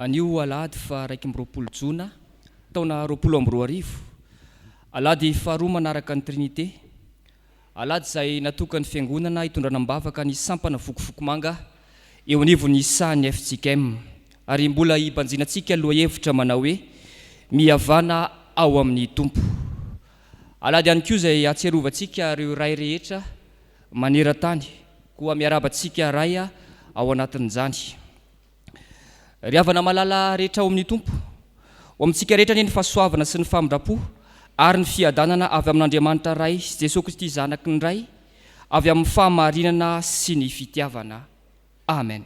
anio alahady fa 2 Jona taona 2020. Alahady faharoa manaraka ny Trinité. Alahady izay natokany fiangonana hitondrana ambavaka ny sampana vokofoko manga eo anivon'ny sahan'ny Fjkm, ary mbola hibanjinantsika lohahevitra manao hoe mihavana ao amin'ny Tompo. Alahady ihany koa izay atsiarovantsika ireo ray rehetra maneran-tany, koa miarabantsika ray ao anatin'izany. Ry havana malala rehetra ao amin'ny Tompo, ao amintsika rehetra ny fahasoavana sy ny famindrapo ary ny fiadanana avy amin'Andriamanitra ray sy Jesosy Kristy zanaky ny ray, avy amin'ny fahamarinana sy ny fitiavana. Amen.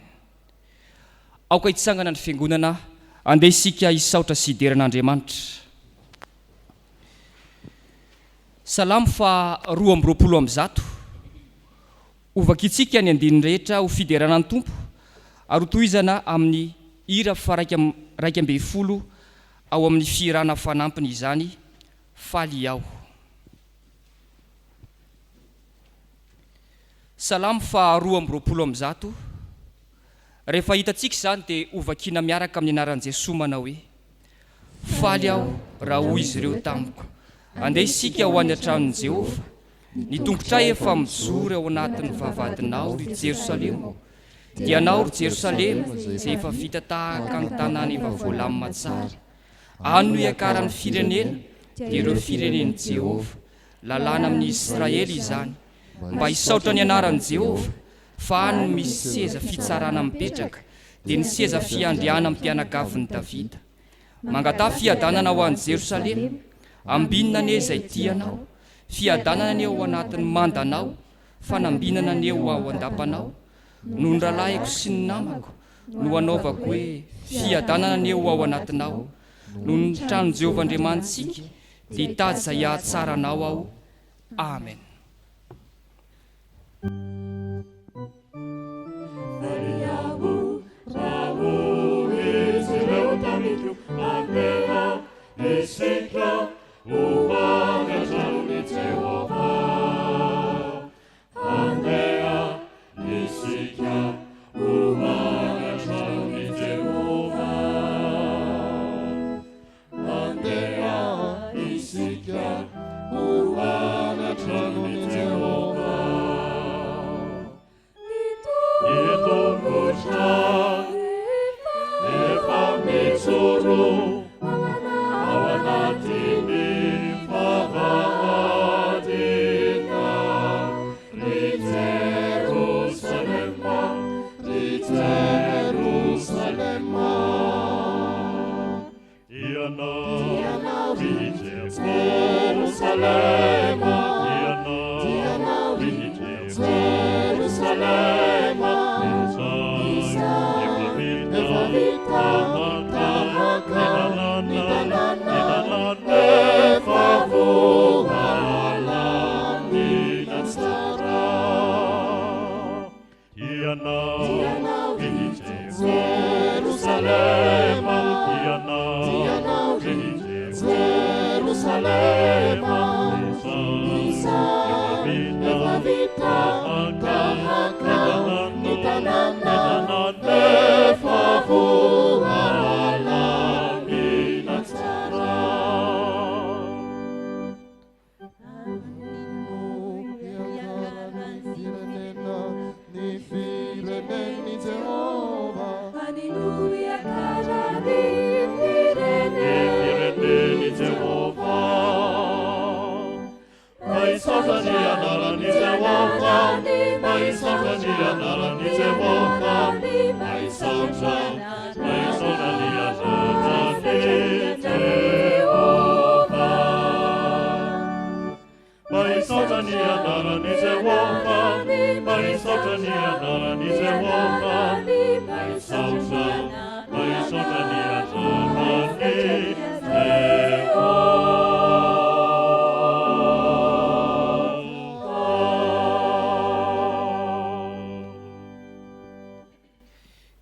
Aoka hitsangana ny fiangonana, andeha isika hisaotra sy hideran'Andriamanitra. Salamo fa 2:20 ovakitsika ny andininy rehetra ho fideranan'ny Tompo, ary tohizana amin'ny hira fa 2:10 ao amin'ny firana fanampiny izany, faly ao. Salamo fa 2:20. Rehefa hitatsika izany dia ovakina miaraka amin'ny anaran'i Jesosy manao hoe faly aho raha hoy izy ireo tamiko, andeha isika ho any an-tranon'i Jehova, ny tongotra efa mijoro ao anatin'ny vavahadinao ry Jerosalema. Dia anao ry Jerosalema izay efa vita tahaka ny tanàna efa voalamina tsara. Ano hiakaran'ny firenena dia ireo firenen'i Jehova, lalàna amin'ny Israely izany, mba hisaotra ny anaran'i Jehova. Fa ano misy seza fitsarana mipetraka, dia ny seza fiandriana amin'ny mpianakavin'i Davida. Mangatà fiadanana ho an'i Jerosalema, ambinina anie izay tianao, fiadanana anie ao anatin'ny mandanao, fanambinana anie ao an-dapanao. No nralahiko sy ny namako no anaovako hoe fiadanana anie ao anatinao. No ny tranon'i Jehovah Andriamantsika dia hitady izay ahatsaranao aho. Amen.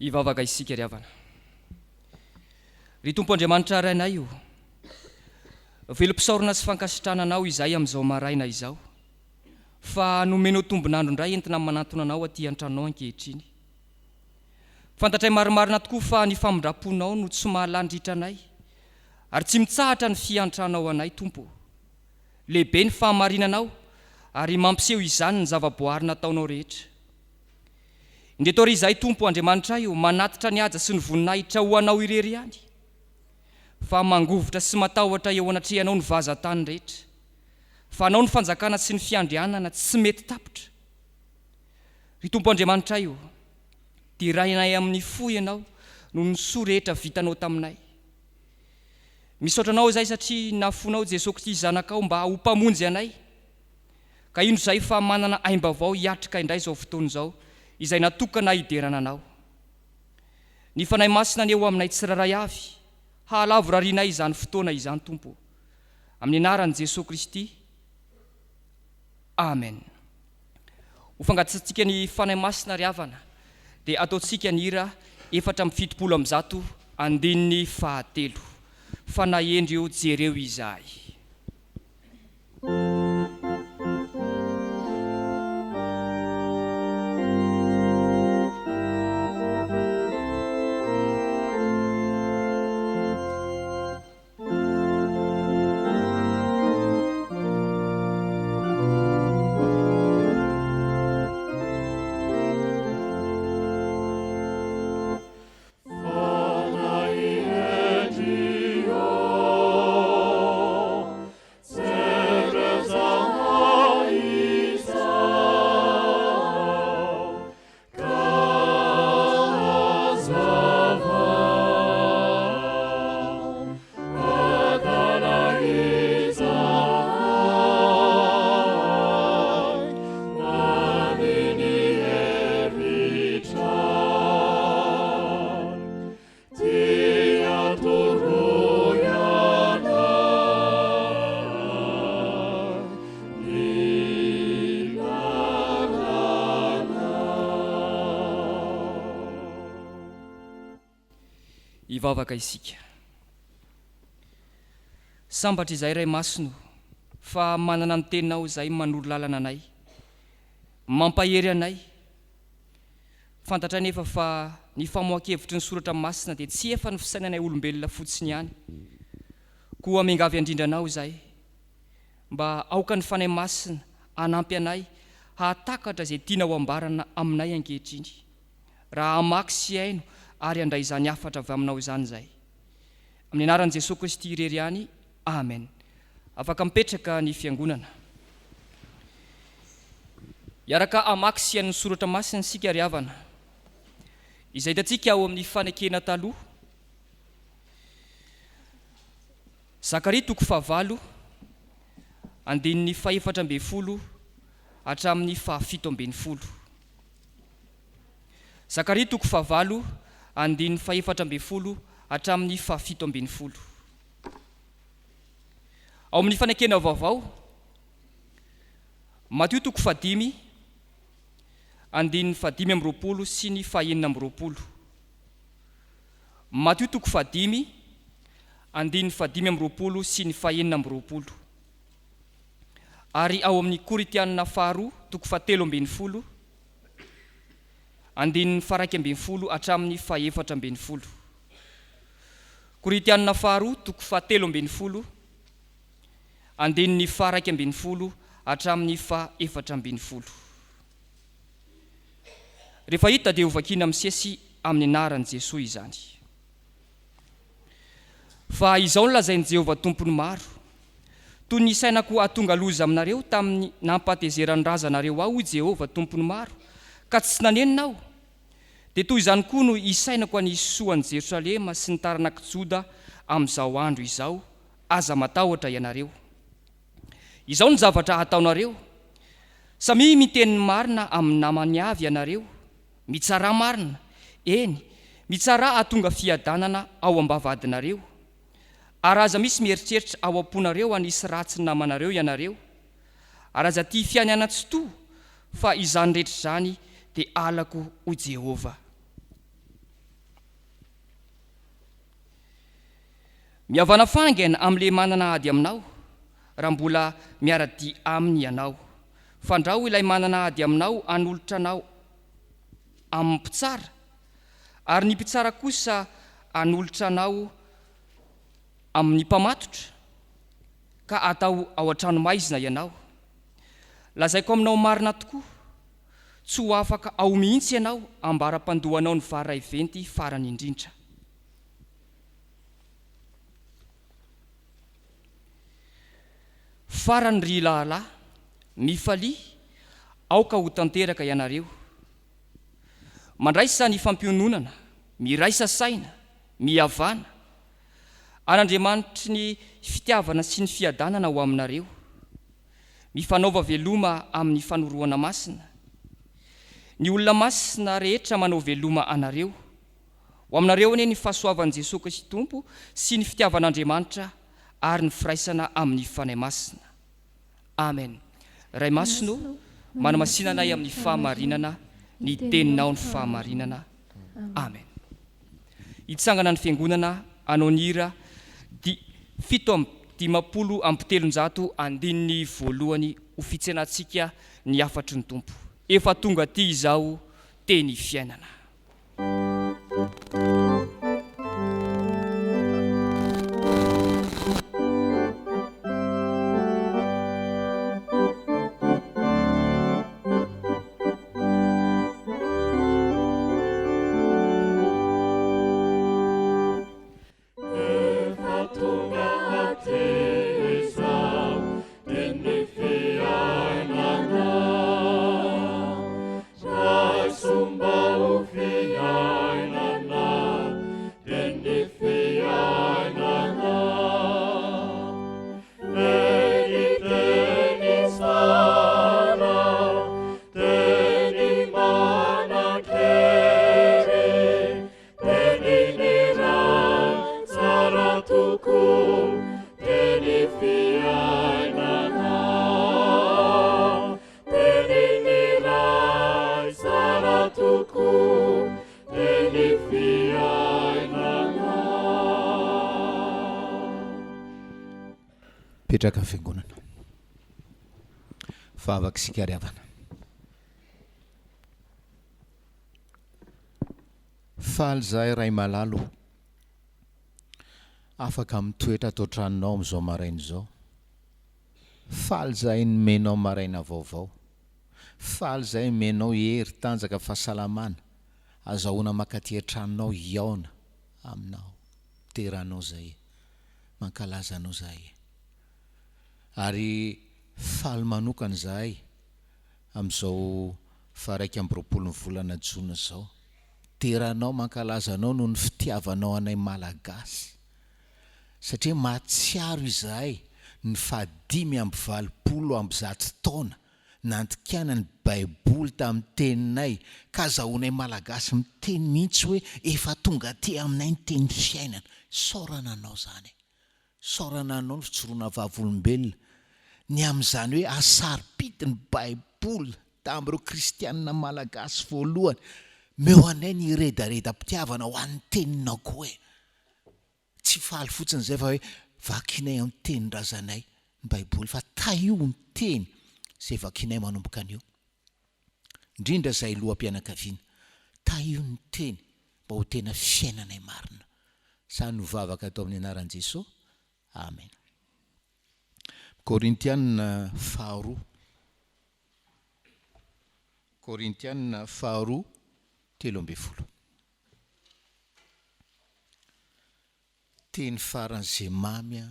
Ivavaka isika ry havana. Ry Tompo Andriamanitra rainay io, velom-pisaorana sy fankasitrananao izay amin'izao maraina izao, fa nomenao tombonandro indray entina manantona anao aty an-tranao ankehitriny. Fantatray marimarina tokoa fa ny famindraponao no tsy mahalandritra anay, ary tsy mitsahatra ny fiantranao anay Tompo. Lehibe ny fahamarinanao ary mampiseho izany ny zavaboary nataonao rehetra. Indreto ry izay Tompo Andriamanitra io manatitra ny haja sy ny voninahitra ho anao irery ihany, fa mangovotra sy matahotra eo anatrehanao ny vazan-tany rehetra, fa anao ny fanjakana sy ny fiandrianana tsy mety tapitra. Ry Tompo Andriamanitra io, tirainay amin'ny fo ianao no ny soa rehetra vitanao taminay. Misaotra anao izay satria nafonao Jesosy Kristy zanakao mba ho mpamonjy anay, ka ino izay fa manana aim-baovao hiatrika indray izao fotoana izao izay natokana hiderana anao. Ny fanahy masina ny eo aminay tsiraray avy, halavo rarianay izany fotoana izany Tompo. Amin'ny anaran'i Jesosy Kristy. Amen. Ho fangatitsika ny fanahy masina ry havana, dia ataontsika ny hira 470 andininy 9. Fanahy endreo jereo izahay. Ivavaka isika. Sambatra izay ray masino fa manana ny teninao izay manoro lalana anay, mampahery anay. Fantatra nefa fa ny famohan-kevitry ny soratra masina dia tsy efa ny fisainanay olombelona fotsiny ihany, koa miangavy andrindranao izay mba aoka ny fanahy masina hanampy anay hahatakatra izay tianao ambarana aminay ankehitriny, raha hamaky sy haino ary andray izany afatra avy aminao izany izay. Amin'ny anaran'i Jesosy Kristy irery ihany. Amen. Afaka mipetraka ny fiangonana. Iaraka hamaky sy haino ny soratra masina isika ry havana, izay hitantsika ao amin'ny fanekena taloha. Zakaria 9 andininy 14 hatramin'ny 17. Zakaria 9 andininy 14 hatramin'ny 17. Ao amin'ny fanekena vaovao, Mateo 5 andininy 15 sy ny 19. Mateo 5 andininy 15 sy ny 19. Ary ao amin'ny Koritianina faharoa 17 andininy 1 hatramin'ny 14. Koritianina faharoa 17 andininy 1 hatramin'ny 14. Rehefa hita dia ho vakiana misesy amin'ny anaran'i Jesosy izany. Fa izao ny lazain'i Jehovah tompony maro, toy ny sainako atonga loza aminareo tamin'ny nampatezeran'ny razanareo ao Jehovah tompony maro, ka tsy naneninao, dia toy izany koa no isainako any isoan'i Jerosalema sy ny taranak'i Joda amin'izao andro izao, aza matahotra ianareo. Izao ny zavatra ataonareo: samy miteny marina amin'ny namany avy ianareo, mitsara marina, eny, mitsara atonga fiadanana ao am-bavadinareo, ary aza misy mieritreritra ao am-ponareo anisy ratsy ny namanareo ianareo, ary aza tia fiainana tsy to, fa izany rehetra izany dia alako o Jehovah. Mihavana fangaina amin'le manana ady aminao, raha mbola miara-dia aminy ianao. Fandrao ilay manana ady aminao hanolotra anao amin'ny mpitsara, Ary ny mpitsara kosa anolotra anao amin'ny mpamatotra ka atao ao an-trano maizina ianao. Lazaiko aminao marina tokoa, tsy ho afaka ao mihitsy ianao ambara-pandohanao ny vara eventy farany indrindra. Farany ry lahala, mifalia, aoka ho tanteraka ianareo. Mandraisa ny fampiononana, miraisa saina, mihavana. An'Andriamanitra ny fitiavana sy ny fiadanana ho aminareo. Mifanaova veloma amin'ny fanoroana masina. Ny olona masina rehetra manao veloma anareo. Ho aminareo ane ny fahasoavan'i Jesosy Kristy Tompo sy ny fitiavan'Andriamanitra ary ny firaisana amin'ny fanahy masina. Amen. Ray masino, manamasinanay amin'ny fahamarinana, ny teninao ny fahamarinana. Amen. Hitsangana ny fiangonana anonira di 750 ho fitsenantsika ny afatry ny Tompo. Efa tonga ty izao teny fiainana. Petraka fiangonana. Favaka sikariavana. Faly zahay ray malalo. Afaka mitoetra atao tranonao amin'izao maraina izao. Faly zahay nomenao maraina vaovao. Faly zahay menao hery tanjaka fahasalamana. Azahoana makaty an-tranonao iaona aminao. Teranao zahay. Mankalaza anao zahay. Ary faly manokana zahay amin'izao Fjkm volana Jona zao. Teranao mankalaza anao noho ny fitiavanao anay malagasy. Satria mahatsiaro izahay ny 520 taona nantikana ny Baiboly tamin'ny teninay ka zahoanay malagasy miteny mihitsy hoe efa tonga aty aminay ny teny fiainana. Saorana anao zany. Saorana anao ny fitsoroana vavolombelona. Ny amin'izany hoe asaripity ny Baiboly tamin'ireo kristianina malagasy voalohany. Meo anay ny redareda-pitiavana ho an'ny teninao koa e. Tsy faly fotsiny zay fa hoe vakinay amin'ny tenin-drazanay ny Baiboly fa taio ny teny zay vakinay manomboka an'io. Indrindra zay loham-pianakaviana. Taio ny teny mba ho tena fiainanay marina. Sa novavaka atao amin'ny anaran'i Jesosy. Amen. Korintianina faharoa. Korintianina faharoa 13. Teny faran'izay mamy,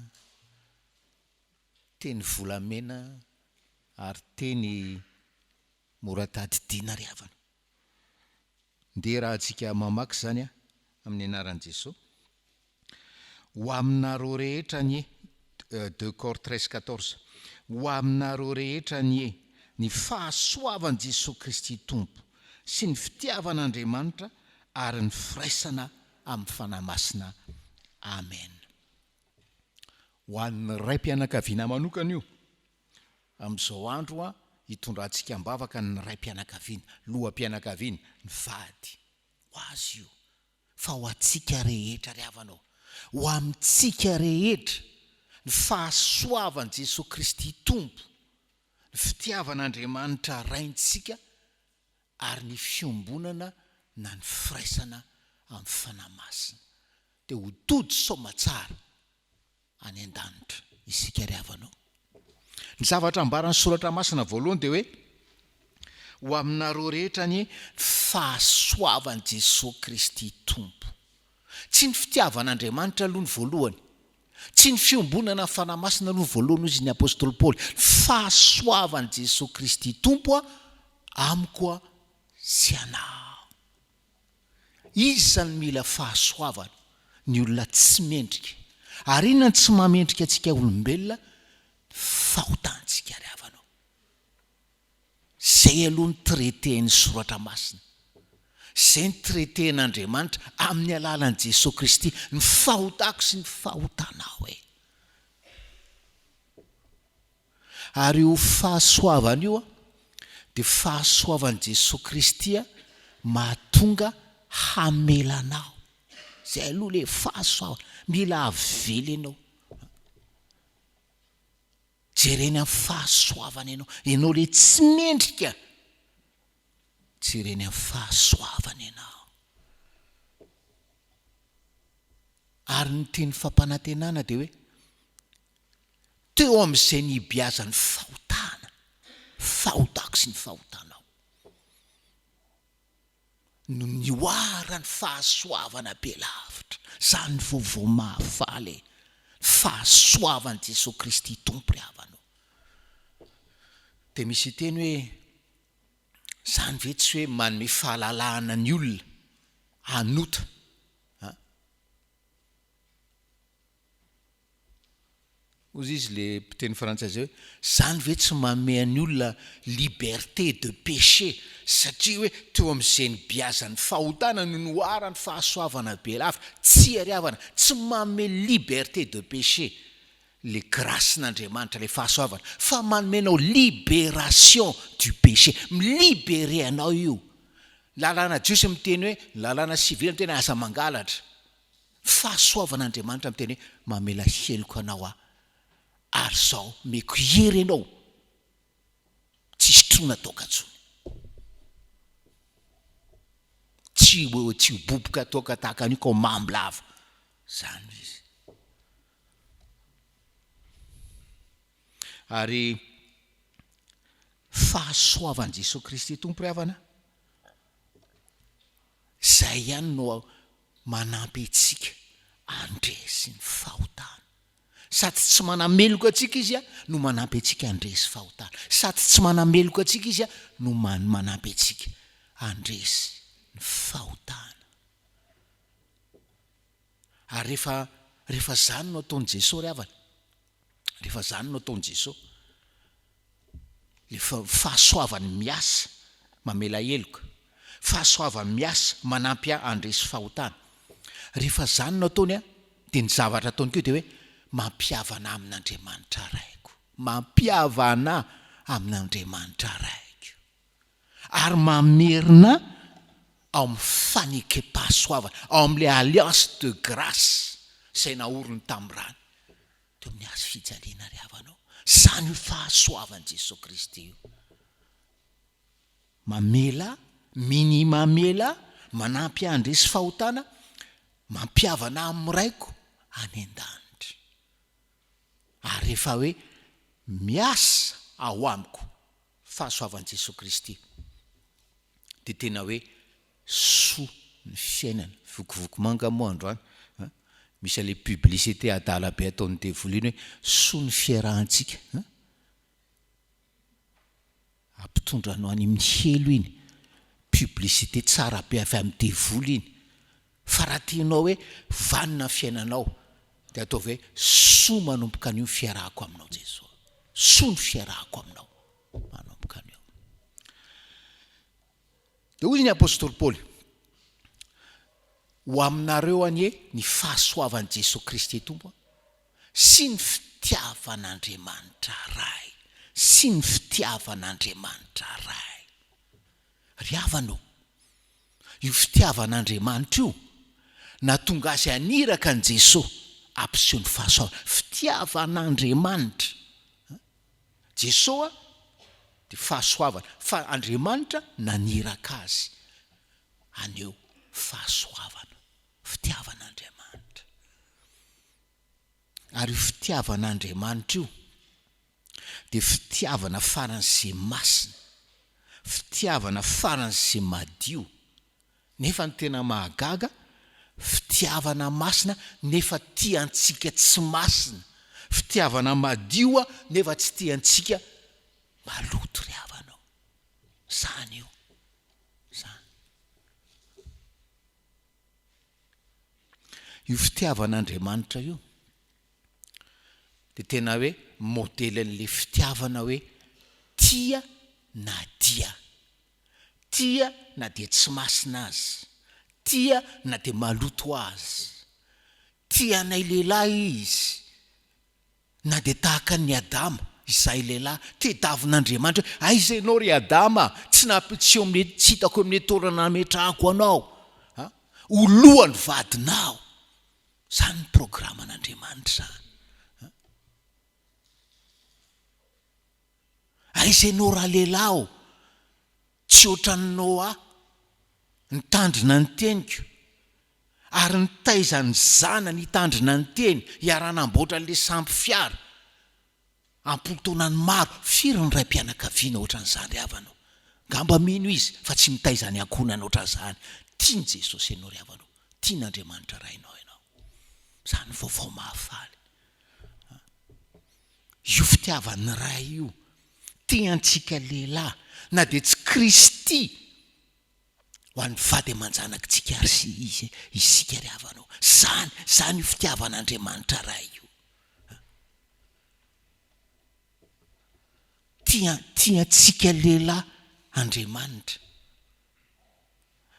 teny volamena ary teny moratadidiana ry havana. Ndeha raha antsika mamaky zany amin'ny anaran'i Jesosy. Ho aminareo rehetra ny 2 Cor 13-14. Ho aminareo rehetra ny fahasoavan'i Jesosy Kristy Tompo sy ny fitiavan'Andriamanitra ary ny firaisana amin'ny fanahy masina. Amen. Ho an'ny ray mpianakaviana manokana io. Amin'izao andro hitondrantsika mbavaka ny ray mpianakaviana, loham-pianakaviana, ny vady. Ho azy io. Fa ho antsika rehetra ry havanao. Ho amintsika rehetra ny fahasoavan'i Jesosy Kristy Tompo, ny fitiavan'Andriamanitra raintsika ary ny fiombonana na ny firaisana amin'ny fanahy masina dia ho tody saoma tsara any an-danitra isika ry havanao. Ny zavatra ambaran'ny soratra masina voalohany dia hoe ho aminareo rehetra ny fahasoavan'i Jesosy Kristy tompo. Tsy ny fitiavan'Andriamanitra aloha ny voalohany, tsy ny fiombonana ny fanahy masina aloha ny voalohany hozy ny apôstôly Paoly. Fahasoavan'i Jesosy Kristy tompo amiko sy anao. Izy zany mila fahasoavana, ny olona tsy mendrika. Ary inona tsy mamendrika antsika olombelona? Fahotantsika ry havanao. Zay aloha ny traiten'ny soratra masina, zay ny traiten'Andriamanitra amin'ny alalan'i Jesosy Kristy, ny fahotako sy ny fahotanao e. Ary io fahasoavana io dia fahasoavan'i Jesosy Kristy mahatonga hamelanao. Zay aloha le fahasoavana, mila avely ianao. Jereny amin'ny fahasoavana ianao le tsy mendrika, jereny amin'ny fahasoavana ianao. Ary ny teny fampanantenana dia hoe teo amin'izay nibiazan'ny fahotana, fahotako sy ny fahotanao, no nioarany fahasoavana be lavitra. Zany ny vaovao mahafaly, fahasoavan'i Jesosy Kristy tompo ry havanao. Dia misy teny hoe zany ve tsy hoe manome fahalalahana ny olona anota, ozy izy le mpiteny frantsay zay hoe zany ve tsy manome ny olona liberté de péché, satria hoe teo amin'izay nibiazan'ny fahotana no noarany fahasoavana be lavitra. Tsy ry havana, tsy manome liberté de péché le grâcen'Andriamanitra, le fahasoavana, fa manomenao libération du péché. Milibéré anao io. Lalàna Jiosy miteny hoe lalàna sivily miteny asa mangalatra. Fahasoavan'Andriamanitra miteny hoe mamela heloko anao ary zao meko hery ianao, tsisy trona tokantsony, tsy boboka toka tahaka an'io ka mambolava. Zany izy. Ary fahasoavan'i Jesosy Kristy tompo ry havana, zay ihany no manampy antsika andresy ny fahotana. Sady tsy manameloka antsika izy no manampy antsika andresy fahotana. Sady tsy manameloka antsika izy no manampy antsika andresy ny fahotana. Ary rehefa zany no ataon'i Jesosy ry havana, rehefa zany no ataon'i Jesosy, le fahasoavany miasa mamela heloka, fahasoavany miasa manampy andresy fahotana. Rehefa zany no ataony dia ny zavatra ataony keo dia hoe mampiavana amin'Andriamanitra raiko, mampiavana amin'Andriamanitra raiko, ary mamerina ao amin'ny fanekem-pahasoavana, ao amin'ilay alliance de grâce izay naoriny tamin'ny rano teo amin'ny hazo fijaliana ry havanao. Zany io fahasoavan'i Jesosy Kristy io. Mamela, mamela, manampy andresy fahotana, mampiavana amin'ny raiko any an-danitra. Ary rehefa hoe miasa ao amiko fahasoavan'i Jesosy Kristy, dia tena hoe soa ny fiainana. Vokovoko manga moa androany, misy le publicité adala be ataon'ny devoliny hoe soa ny fiarahantsika. Ampitondra anao any amin'ny helo iny, publicité tsara be avy amin'ny devoly iny. Fa raha tianao hoe vanina ny fiainanao dia ataovy hoe soa manomboka an'io fiarahako aminao Jesosy, soa ny fiarahako aminao manomboka an'io. Dia hoy ny apôstôly Paoly, ho aminareo anie ny fahasoavan'i Jesosy Kristy tompo sy ny fitiavan'Andriamanitra ray, sy ny fitiavan'Andriamanitra ray. Ry havanao, io fitiavan'Andriamanitra io nahatonga azy aniraka an' Jesosy ampiseho ny fahasoavana. Fitiavan'Andriamanitra, Jesosy dia fahasoavana, fa Andriamanitra naniraka azy aneo fahasoavana. fitiavan'Andriamanitra. Ary io fitiavan'Andriamanitra io dia fitiavana faran'izay masina, fitiavana faran'izay madio. Nefa ny tena mahagaga, fitiavana masina nefa tiantsika tsy masina, fitiavana madio nefa tsy tiantsika maloto ry havanao. Zany io, zany. Io fitiavan'Andriamanitra io dia tena hoe modelin'le fitiavana hoe tia na dia, tia na dia tsy masina azy, tia na dia maloto azy, tia anay lehilahy izy na dia tahaka ny Adama, izay lehilahy tediavin'Andriamanitra hoe aiza ianao ry Adama, tsy eo amin'ny tsy hitako amin'ny torana nametrahako anao, ho lohany vadinao. Zany ny programan'Andriamanitra zany. Aiza ianao raha lehilahy, tsy ohatran'ny Noa, nitandrina ny teniko, ary nitaizany zanany hitandrina ny teny, hiara-namboatra n'le samby fiara, ampolotona ny maro. Firy ny raim-pianakaviana ohatran'izany ry havanao? Ngamba mino izy fa tsy mitaizany ankonana ohatran'izany. Tiany Jesosy ianao ry havanao, tian'Andriamanitra rainao ianao. Zany vaovao mahafaly. Io fitiavan'ny ray io tiantsika lehilahy na dia tsy Kristy ho an'ny vady aman-janakitsika ary sy izy isika ry havanao. Zany io fitiavan'Andriamanitra ray io. Tiantsika lehilahy Andriamanitra,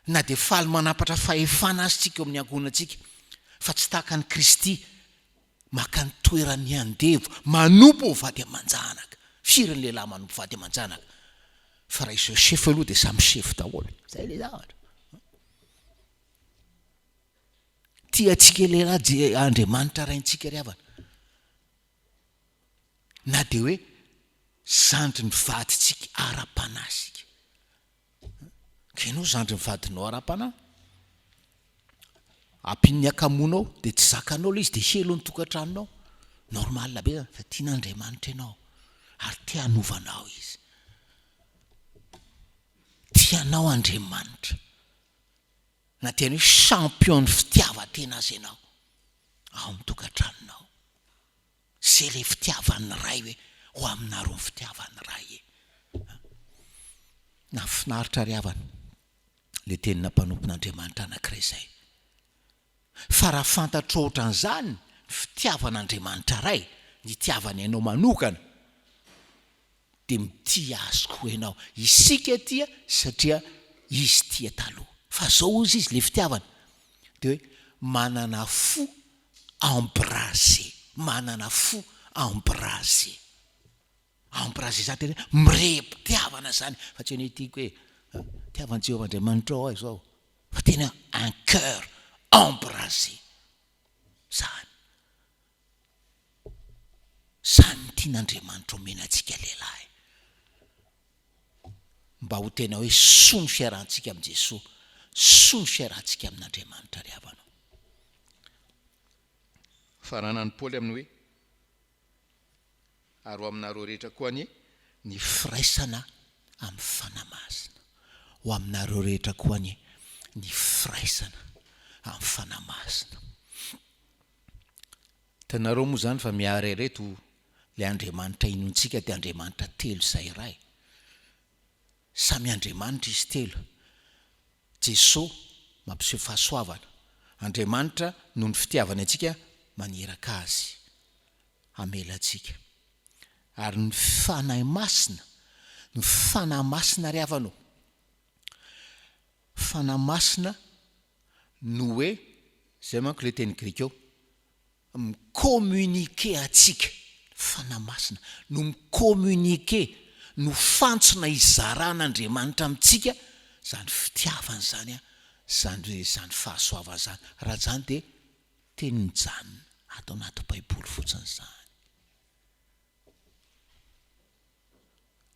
na dia faly manapatra fahefana azy tsika amin'ny ankonantsika, fa tsy tahaka ny Kristy maka ny toerany andevo, manompo ho vady aman-janaka. Firy ny lehilahy manompo vady aman-janaka? Fa raha Josepha aloha dia samy sefo daholo. Zay le zavatra. Tiantsika lehilahy Andriamanitra raintsika ry havana, na dia hoe zandry ny vaditsika ara-panasika. Kenao zandry ny vadinao ara-panahy, ampin'ny akamonao dia tsy zakanao le izy dia helo ny tokantranonao. Normal be fa tian'Andriamanitra ianao ary tia hanovanao izy. Tianao Andriamanitra, na tiany hoe champion ny fitiavan-tena azy ianao ao amin'ny tokantranonao. Zay le fitiavan'ny ray hoe ho aminareo ny fitiavan'ny ray e. Na finaritra ry havana le tenina mpanompon'Andriamanitra anankiray izay. Fa raha fantatro ohatran'izany ny fitiavan'Andriamanitra ray, ny tiavany ianao manokana, dia mitia azy koa ianao. Isika tia satria izy tia taloha. Fa zao izy le fitiavana dia hoe manana fo embrasé, manana fo embrasé. Embrasé zany tena mirepitiavana zany, fa tsy hoe tiako hoe tiavan'i Jehovah Andriamanitra ao zao, fa tena un cœur embrasé. Zany tian'Andriamanitra omenantsika lehilahy, mba ho tena hoe soa ny fiarahantsika amin'i Jesosy, soa ny fiarahantsika amin'Andriamanitra ry havanao. Faranan'i Paoly amin'ny hoe ary ho aminareo rehetra koa ny firaisana amin'ny fanamasina. Ho aminareo rehetra koa ny firaisana amin'ny fanamasina. Tanareo moa zany fa miara ireto le Andriamanitra inontsika dia Andriamanitra telo izay ray. Samy Andriamanitra izy telo. Jesosy mampiseho fahasoavana, Andriamanitra noho ny fitiavana antsika maneraka azy, amelantsika. Ary ny fanahy masina ry havanao, fanahy masina no hoe zay manko le teny grika eo, micommuniquer atsika. Fanahy masina no micommuniquer, no fantsona izaran'Andriamanitra amintsika zany fitiavana zany zany fahasoavana zany. Raha zany dia teny mijanona ato anaty Baiboly fotsiny zany.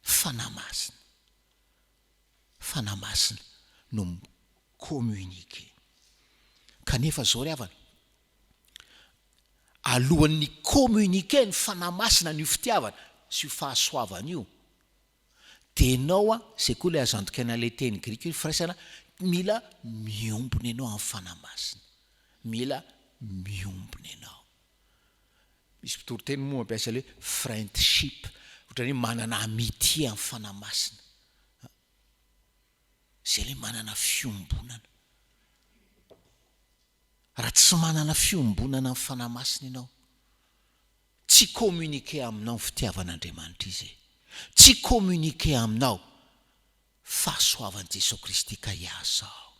Fanahy masina no micommuniquer. kanefa zao ry havana alohan'ny communiqué ny fanamasina ny fitiavana sy io fahasoavana io dia ianao zay koa le azantokaina le teny grika io firaisana mila miombona ianao amin'ny fanamasina mila miombona ianao misy mpitoroteny moa mampiasa le friendship ohatrany hoe manana amitié amin'ny fanamasina zay le manana fiombonana raha tsy manana fiombonana amin'ny fanamasina ianao tsy communiqué aminao ny fitiavan'Andriamanitra izy tsy communiqué aminao fahasoavan'i Jesosy Kristy ka iasao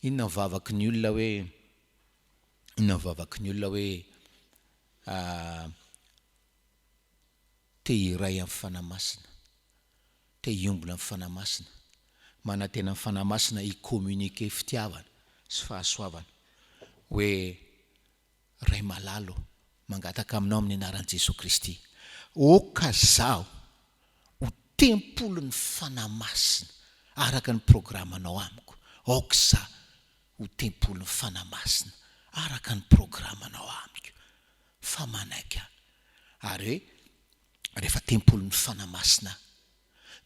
inona mivavaky ny olona hoe te hiray amin'ny fanamasina te hiombona amin'ny fanamasina manantena amin'ny fanamasina hicommuniqué fitiavana sy fahasoavana hoe ray malalo mangataka aminao amin'ny anaran'i Jesosy Kristy oka zaho ho tempolon'ny fanamasina araka ny programanao amiko oka zaho ho tempolon'ny fanamasina araka ny programanao amiko fa manaiky ary hoe rehefa tempolon'ny fanamasina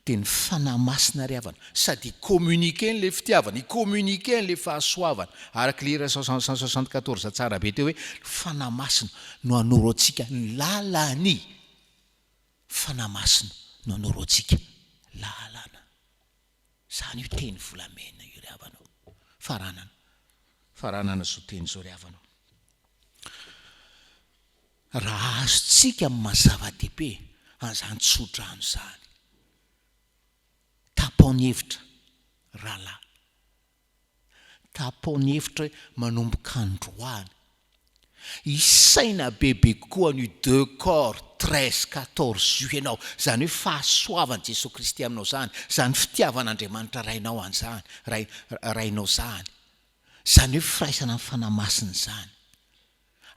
dia ny fanamasina ry havana sady communiqué le fitiavana communiqué le fahasoavana araka lera 174 tsara be teo hoe fanamasina no anorantsika lalany fanamasina no anorantsika lalana zany io teny volamena io ry havanao faranana zao teny zao ry havanao raha azotsika mazava-dehibe an'izany tsodrano zany tapony hevitra rahalahy tapony hevitra manomboka androany isaina bebe kokoa ny 2 Cor 13-14 io ianao zany hoe fahasoavan'i Jesosy Kristy aminao zany fitiavan'Andriamanitra rainao an'izany rainao zany hoe firaisana ny fanamasina zany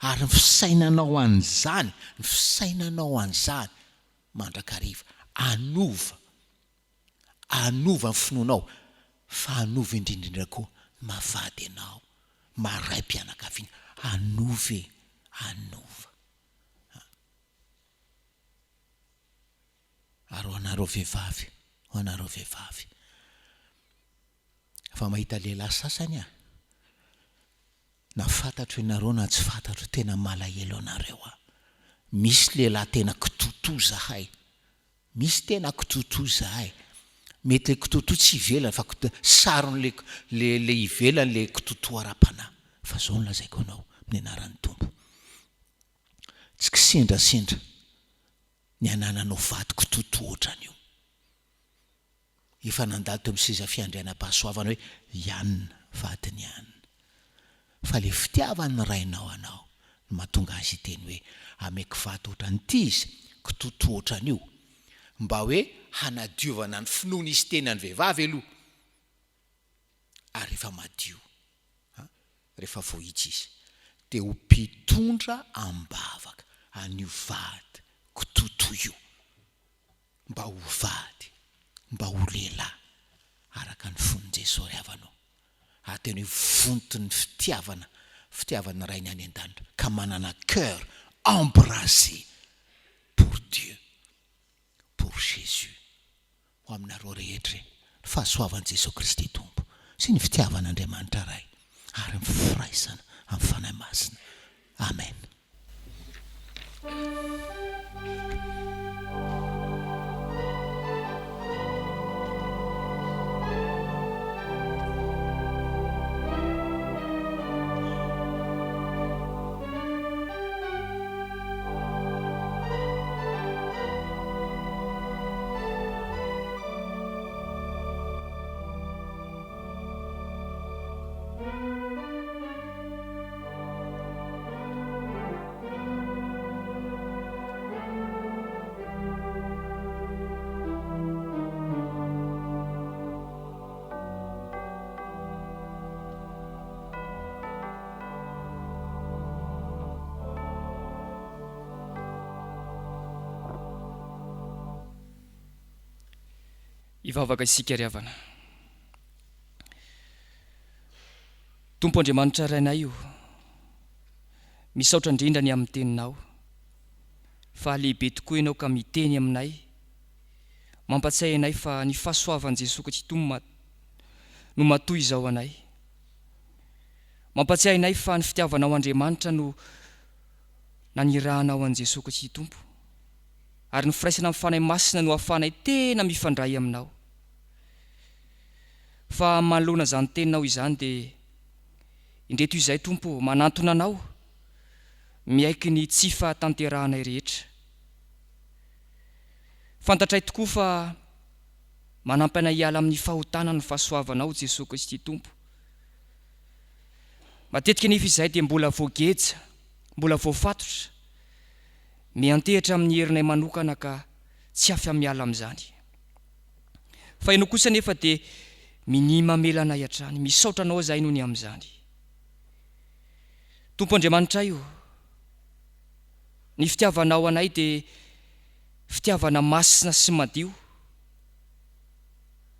ary ny fisainanao an'izany mandrakariva anova ny finoanao fa anova indrindrindra koa mavady ianao maray mpianakaviana anova ary ho anareo vehivavy fa mahita lehilahy sasany na fantatro ianareo na tsy fantatro tena malahelo anareo misy lehilahy tena kitoto zahay mety le kitoto tsy ivelany fa sarony le ivelany le kitoto ara-panahy fa zao no lazaiko anao amin'ny anaran'ny Tompo tsy kisendrasendra ny anananao vady kitoto ohatran'io efa nandalo teo amin'ny seza fiandrianam-pahasoavana hoe ianona vadiny ianona fa le fitiavan'ny rainao anao no mahatonga azy iteny hoe ameko vady ohatran'ity izy kitoto ohatran'io mba hoe hanadiovana ny finoana izy tenany vehivavy aloha ary rehefa madio rehefa vohitsy izy dia ho mpitondra ambavaka an'io vady kitoto io mba ho vady mba ho lehilahy araka ny fon'ny Jesosy havanao ateny hoe vontony fitiavana rainy any an-danitra ka manana cœur embrasé pour Dieu pour Jésus ho aminareo rehetra fahasoavan'i Jesosy Kristy Tompo sy ny fitiavan'Andriamanitra ray ary ny firaisana amin'ny fanamasina amen. Ivavaka isika ry havana Tompo Andriamanitra rainay io, misaotra indrindra ny amin'ny teninao, fa lehibe tokoa ianao ka miteny aminay, mampatsiahy anay fa ny fahasoavan'i Jesosy Kristy no matoy izao anay. Mampatsiahy anay fa ny fitiavanao Andriamanitra no nanirahanao an'i Jesosy Kristy Tompo, ary ny firaisana amin'ny fanahy masina no ahafahanay tena mifandray aminao. Fa manoloana izany teninao izany dia indreto izay Tompo manantona anao miaiky ny tsy fahatanterahanay rehetra. Fantatray tokoa fa manampy anay hiala amin'ny fahotana ny fahasoavanao Jesosy Kristy Tompo. Matetika nefa izay dia mbola voageja, mbola voafatotra, miantehitra amin'ny herinay manokana ka tsy afaka miala amin'izany. Fa ianao kosa nefa dia mini mamela anay hatrany, misaotra anao izahay noho ny amin'izany. Tompo Andriamanitra io, ny fitiavanao anay dia fitiavana masina sy madio.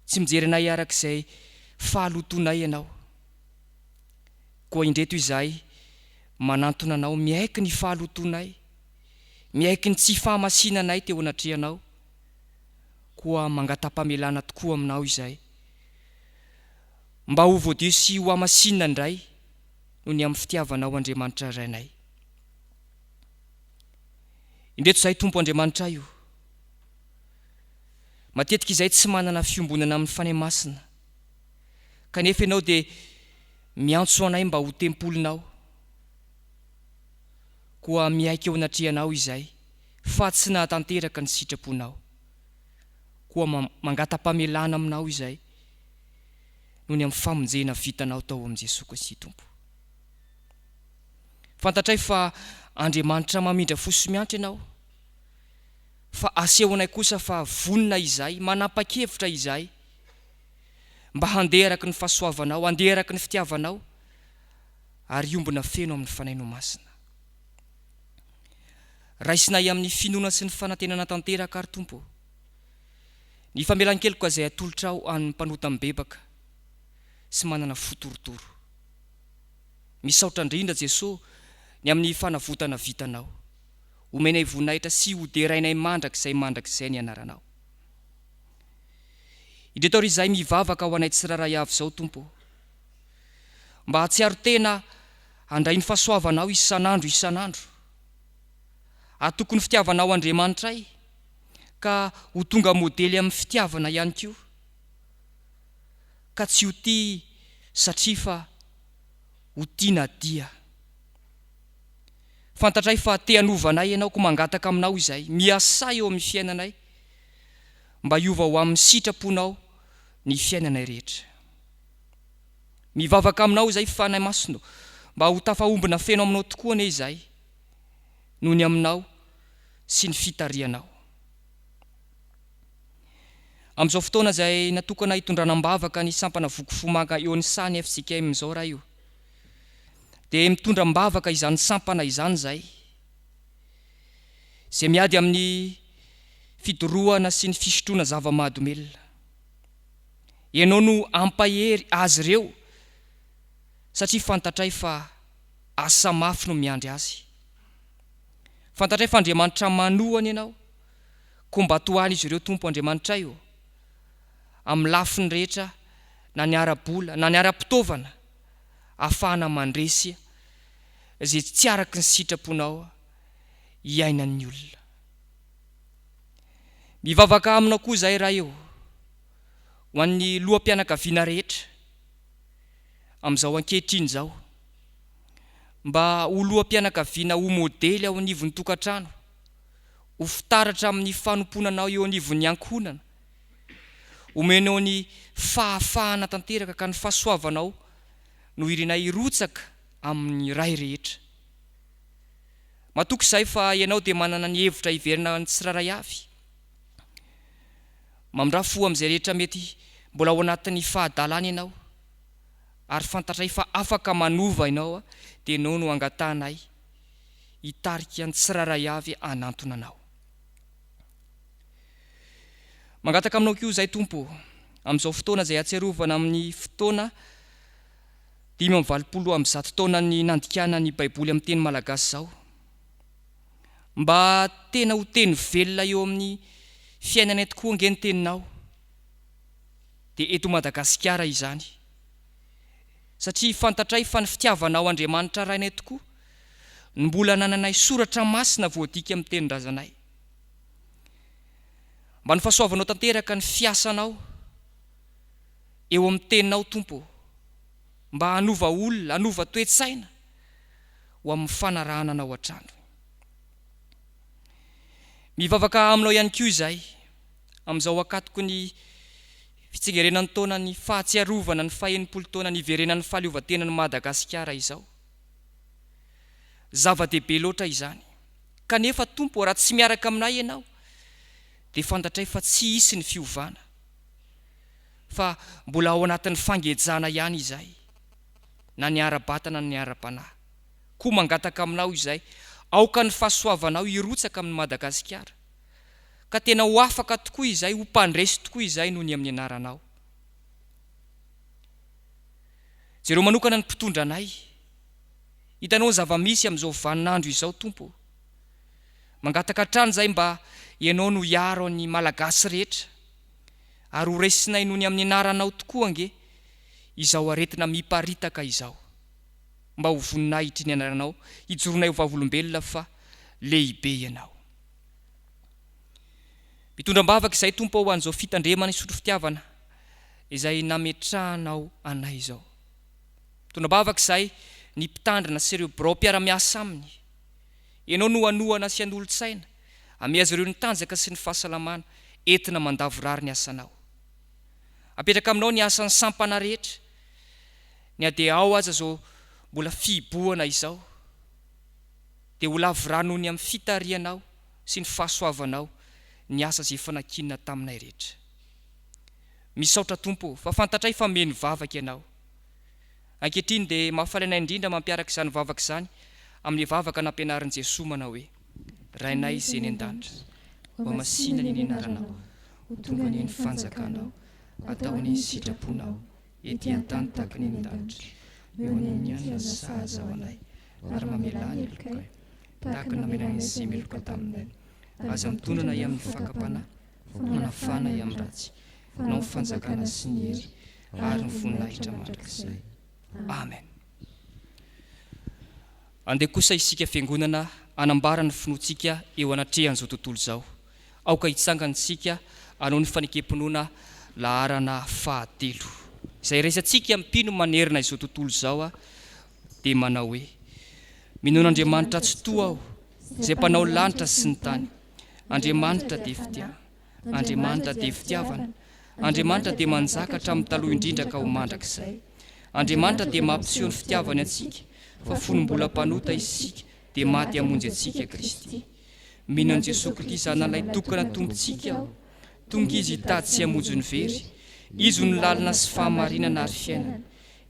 Tsy mijery anay arak'izay fahalotonay ianao. Koa indreto izahay manantona anao miaiky ny fahalotonay, miaiky ny tsy fahamasinanay teo anatrehanao, koa mangatam-pamelana tokoa aminao izahay, mba ho voadio sy ho hamasinina indray noho ny amin'ny fitiavanao Andriamanitra rainay. Indreto izay Tompo Andriamanitra io, matetika izay tsy manana fiombonana amin'ny fanahy masina, kanefa ianao dia miantso anay mba ho tempolinao, koa miaiky eo anatrehanao izay fa tsy nahatanteraka ny sitraponao, koa mangatam-pamelana aminao izay noho ny amin'ny famonjena vitanao tao amin'i Jesosy Kristy Tompo. Fantatray fa Andriamanitra mamindra fosy miantra ianao, fa asehonay kosa fa vonina izay, manapa-kevitra izay, mba handeha araky ny fahasoavanao, handeha araky ny fitiavanao, ary iombona feno amin'ny fanahinao masina. Raisinay amin'ny finoana sy ny fanantenana tanteraka ary Tompo, ny famelan-keloka izay atolotra ao amin'ny mpanota mibebaka sy manana fotorotoro. Misaotra indrindra Jesosy ny amin'ny fanavotana vitanao, omenay voninahitra sy hoderainay mandrakizay ny anaranao. Indreto ary izay mivavaka ho anay tsiraray avy izao Tompo, mba hatsiaro tena handray ny fahasoavanao isan'andro, atoky ny fitiavanao Andriamanitra ay, ka ho tonga modely amin'ny fitiavana ihany koa, ka tsy ho tia satria fa ho tiana dia. Fantatray fa te hanovanay ianao ko mangataka aminao izay, miasa eo amin'ny fiainanay, mba hiova ho amin'ny sitraponao ny fiainanay rehetra. Mivavaka aminao izay fanahy masino, mba ho tafahombona feno aminao tokoa ane izay, noho ny aminao sy ny fitarianao. Amin'izao fotoana izay natokana hitondranam-bavaka ny sampana vokofomanga eo ny sany Fjkm izao raha io, dia mitondra mbavaka izany sampana izany izay miady amin'ny fidorohana sy ny fisotroana zava-mahadomelona. Ianao no ampahery azy ireo, satria fantatray fa asa mafy no miandry azy. Fantatray fa Andriamanitra manohany ianao, ko mba tohany izy ireo Tompo Andriamanitra io, amin'ny lafiny rehetra, na ny ara-bola, na ny ara-pitaovana, ahafahana mandresy izay tsy araky ny sitraponao hiainan'ny olona. Mivavaka aminao koa izay raha eo, ho an'ny loham-pianakaviana rehetra amin'izao ankehitriny izao, mba ho loham-pianakaviana ho modely ao anivon'ny tokantrano, ho fitaratra amin'ny fanomponanao eo anivon'ny ankohonana, omenao ny fahafahana tanteraka ka ny fahasoavanao no irinay irotsaka amin'ny ray rehetra. Matoky izay fa ianao dia manana ny hevitra hiverina ny tsiraray avy, mamrafo amin'izay rehetra mety mbola ao anatin'ny fahadalana ianao, ary fantatray fa afaka manova ianao, dia ianao no angatanay hitarika ny tsiraray avy anantona anao. Mangataka aminao koa izay Tompo, amin'izao fotoana izay atsiarovana amin'ny fotoana 5 taona ny nandikana ny baiboly amin'ny teny malagasy zao. Mba tena ho teny velona eo amin'ny fiainanay tokoa nge ny teninao. Dia eto Madagasikara izany. Satria fantatray fa ny fitiavanao Andriamanitra rainay tokoa ny mbola nananay soratra masina voadika amin'ny tenin-drazanay. Mba ny fahasoavanao tanteraka ny fiasanao eo amin'ny teninao Tompo, mba hanova olona, hanova toe-tsaina ho amin'ny fanarahana anao hatrany. Mivavaka aminao ihany koa izay amin'izao akatoko ny fitsingerenan'ny taona ny fahatsiarovana ny 100 taona ny iverenan'ny fahaleovantenan'ny Madagasikara izao. Zava-dehibe loatra izany. Kanefa Tompo, raha tsy miaraka aminay ianao dia fantatray fa tsy hisy ny fiovana, fa mbola ao anatin'ny fangejana ihany izay, na ny ara-batana ny ara-panahy. Koa mangataka aminao izay, aoka ny fahasoavanao hirotsaka amin'ny Madagasikara, ka tena ho afaka tokoa izay, ho mpandresy tokoa izay noho ny amin'ny anaranao. Jereo manokana ny mpitondra anay, hitanao ny zava-misy amin'izao vaninandro izao Tompo. Mangataka hatrany izay mba ianao no hiaro ny malagasy rehetra, ary ho resinay noho ny amin'ny anaranao tokoa nge izao aretina miparitaka izao, mba ho voninahitra ny anaranao, hijoronay ho vavolombelona fa lehibe ianao. Mitondra-bavaka izay Tompo ho an'izao fitandremana isotry fitiavana izay nametrahanao anay izao. Mitondra-bavaka izay ny mpitandrina sy ireo birao-piara-miasa aminy. Ianao no hanohana sy hanolo-tsaina, ame azy ireo ny tanjaka sy ny fahasalamana entina mandavorary ny asanao. Apetraka aminao ny asan'ny sampana rehetra, ny ade ao aza zao mbola fiboana izao, dia ho lavorano ny amin'ny fitarianao sy ny fahasoavanao ny asa izay fanakinana taminay rehetra. Misaotra Tompo, fa fantatray fa meny vavaka ianao. Ankehitriny dia mahafalainay indrindra mampiaraka izany vavaka izany amin'ny vavaka nampianarin'i Jesosy manao hoe: Rainay izay ny an-danitra, mba masina ny anaranao, ho tonga ny fanjakanao, atao ny sitraponao, ety an-tany tahaka ny an-danitra, eo amin'ny anina sahaza ho anay, ary mamelany lokay, tahaka namelany izay meloka taminay, aza mitonana amin'ny fakapana, manafana amin'ny ratsy, fanao fanjakana sy ny hery, ary ny voninahitra mandrakizay. Amen. Andeha kosa isika fiangonana anambara ny finoantsika eo anatrehan'izao tontolo izao. Aoka hitsangantsika hanao ny fanekem-pinoana laharana 7. Izay resantsika mpino manerina izao tontolo izao dia manao hoe: Minoan'Andriamanitra tsy toa aho, izay mpanao lanitra sy ny tany. Andriamanitra dia fitiavana, Andriamanitra dia fitiavana, Andriamanitra dia manjaka hatramin'ny taloha indrindra ka ho mandrakizay. Andriamanitra dia mampiseho ny fitiavany antsika, fa fonom-bolam-panota isika dia maty hamonjy antsika Kristy. Mino an'i Jesosy Kristy zananay tokana tompontsika aho, tonga izy hitady sy hamonjy ny very, izy ny lalina sy fahamarinana ary fiainana,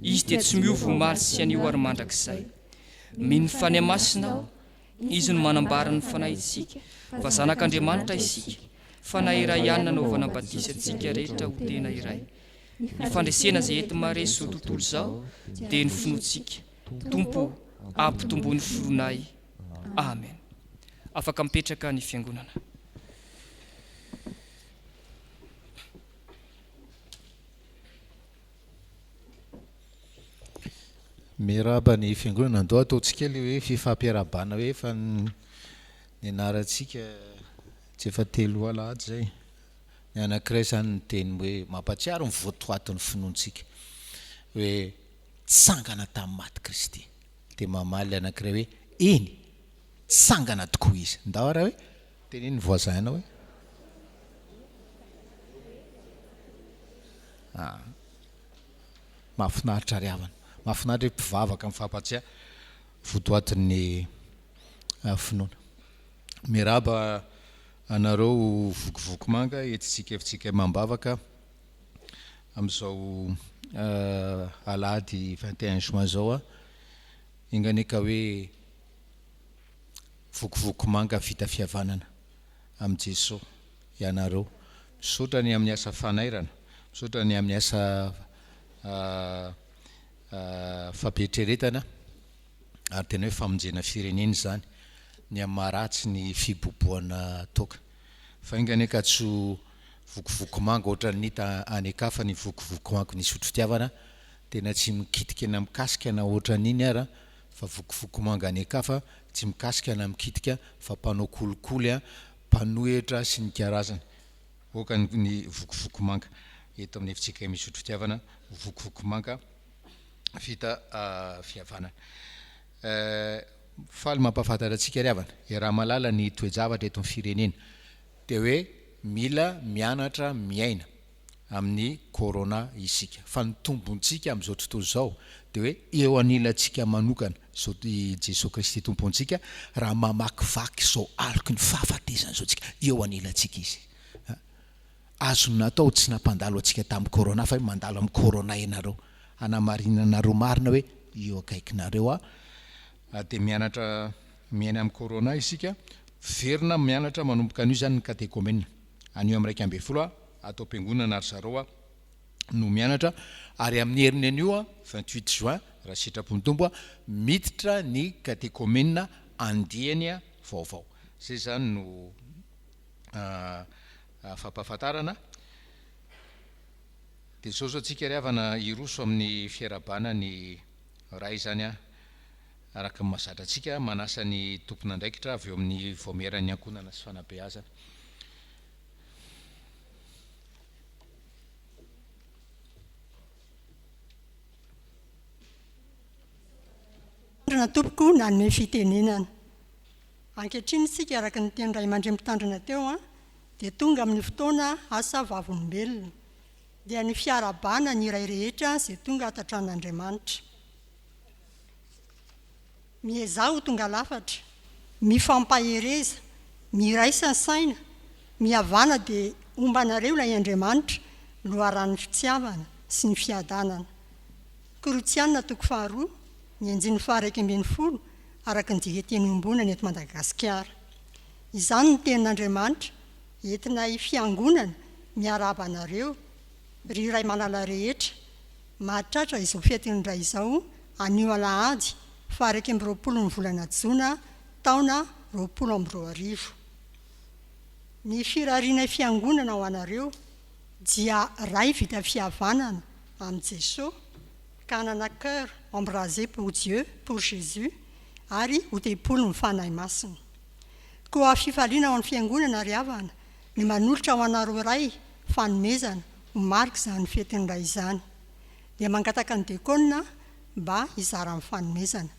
izy dia tsy miova omaly sy anio ary mandrakizay. Mino fany masina aho, izy no manambara ny fanahy isika, fa zanak'Andriamanitra isika, fanahy iray ihany nanaovana batisa antsika rehetra ho tena iray. Ny fandresena izay enti maresy izao tontolo izao dia ny finoantsika. Tompo, ampitombo ny fironay. Amen. Afaka mipetraka ny fiangonana. Miraba ny fiangonana andao ataontsika ilay hoe fifampiarabana hoe fa ny anarantsika tsy efa 3 alahady zay. Ny anankiray izany ny teny hoe mampatsiaro ny voatoatin'ny finoantsika hoe tsangana tamin'ny maty Kristy. Dia mamaly anankiray hoe eny tsangana tokoa izy. Ndao raha hoe teny ny voisin-nao hoe mahafinaritra ry havana, mahafinaritra mpivavaka mifampatsiahy voatoatin'ny finoana. Miraba anareo vokivoky manga etitsika efitsika mambavaka amin'izao alahady 21 juin zao inganeka hoe vokivoky manga vita fihavanana amin'i Jesosy ianareo, misaotra ny amin'ny asa fanairana, misaotra ny amin'ny asa fampetreretana ary tena hoe famonjena fireneny zany ny amaratsy ny fiboboana toka fa ingany ka tsy vokovoko-manga ohatra ny hita any akafa ny vokovoko-manga ny isotry fitiavana tena tsy mikitika na mikasika na ohatra n'iny ara fa vokovoko-manga any akafa tsy mikasika na mikitika fa mpanao kolikoly mpanohitra sy ny karazany oka ny vokovoko-manga eto amin'ny Fjkm Isotry Fitiavana vokovoko-manga vita fihavana faly mampafantatra antsika ry havana raha malala ny toe-javatra eto amin'ny firenena dia hoe mila mianatra miaina amin'ny corona isika fa ny tombontsika amin'izao tontolo izao dia hoe eo anilantsika manokana zao Jesosy Kristy tompontsika raha mamakivaky izao aloky ny fahafatezana zao tsika eo anilantsika izy azo natao tsy nampandalo antsika tamin'ny corona fa mandalo amin'ny corona ianareo hanamarinanareo marina hoe eo akaikinareo dia mianatra miaina amin'ny corona isika verina mianatra manomboka an'io zany ny katekômena anio amin'ny 1 atao am-piangonana ary zareo no mianatra ary amin'ny heriny anio 28 juin raha sitrapony tombo miditra ny katekômena andihany vaovao zay zany no fampahafantarana dia zao atsika ry havana iroso amin'ny fiarabana ny ray zany araka ny mahazatra antsika manasa ny tompona andraikitra avy eo amin'ny voameran'ny ankonana sy fanabeazana. Na tompoko nanome fitenenana ankehitriny isika araka ny teny ray aman-dreny mitandrina teo dia tonga amin'ny fotoana asa vavolombelona dia ny fiarabana ny iray rehetra izay tonga atatran'Andriamanitra miezaho tonga lafatra mifampahereza miraisa saina mihavana dia ombanareo ilay Andriamanitra loharan'ny fitiavana sy ny fiadanana. Korotsianina 2 ny anjiny 1:10 araka ny diketeny ombonana eto Madagasikara. Izany ny tenin'Andriamanitra entina fiangonana miarabanareo ry iray malala rehetra mahatratra izao fiatin'indray izao anio Alahady 20 ny volana Jona taona 2022. Ny firariana fiangonana ho anareo dia ray vita fihavanana amin'ny Jesosy ka nanana cœur embrasé pour Dieu, pour Jésus, ary hotepolo ny fanahy masina. Koa fifaliana ho an'ny fiangonana ry havana ny manolotra ho anareo ray fanomezana ho mariky izany fetin'iray izany. Dia mangataka ny dekona mba hizara amin'ny fanomezana.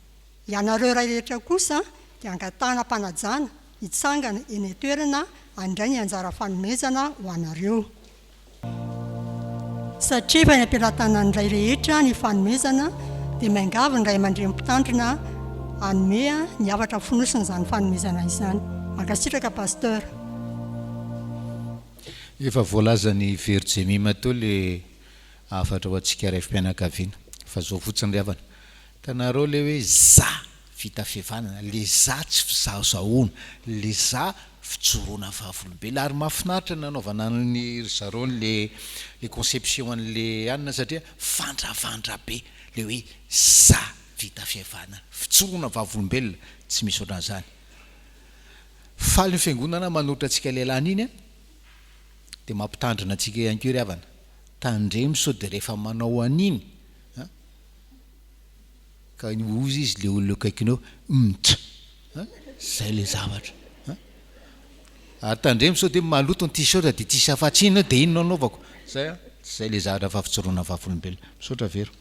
Ianareo ray rehetra kosa dia angatahana mpanajana hitsangana eny toerana andray ny anjara fanomezana ho anareo. Satria efa ny ampelantanan'ny ray rehetra ny fanomezana dia maingavy ny ray aman-dreny mpitandrina hanome ny havatra fonosina izany fanomezana izany. Mankasitraka pasteur. Efa voalaza ny verjemima teo le afatra ho antsika ray fianakaviana fa zao fotsiny ry havana tanareo le hoe za vita fihavanana le za tsy fizahozahoana le za fijoroana vavolombelona ary mahafinaritra nanaovana ny zareo le conception an'le anina satria vandravandra be le hoe za vita fihavanana fijoroana vavolombelona tsy misy ohatran'izany. Faly ny fiangonana manohitra antsika lehilahy iny dia mampitandrina antsika ihany koa ry havana tandremo sao dia rehefa manao an'iny ka ozy izy le olona akaikinao zay le zavatra ary tandremo sao dia maloto ny tisaotra dia tsisy afa-tsinao dia ino nanaovako zay le zavatra fa fijoroana vavolombelona misaotra vero.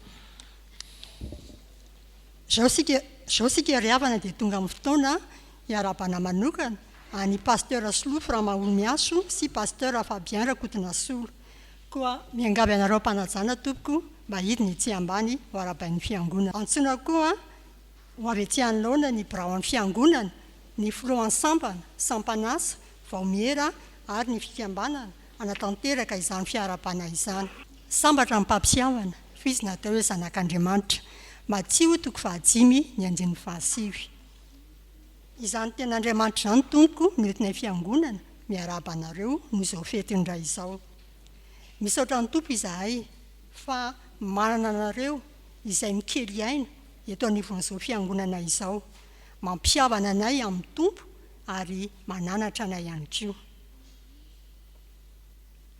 Zao sika ry havana dia tonga amin'ny fotoana hiarabana manokana any pasteur Solofo Ramaolo Miaso sy pasteur Fabien Rakotina Solo. Koa miangavy anareo mpanajana tompoko mba hidiny etsy ambany ho arabain'ny fiangonana. Antsoina koa ho avy etsy anoloana ny braon'ny fiangonana, ny filohan'ny sampana, sampanasa, vaomiera ary ny fikambanana anatanteraka izany fiarabana izany. Sambatra ny mpampihavana fizy natao hoe zanak'Andriamanitra. Matsio 5 ny anjiny 7. Izany ten'Andriamanitra izany tompoko noentinay fiangonana miarabanareo no izao fetin'iray izao. Misaotra ny tompo izahay fa manana anareo izay mikely aina eto anivon'izao fiangonana izao, mampiavana anay amin'ny tompo ary mananatra anay ihany koa.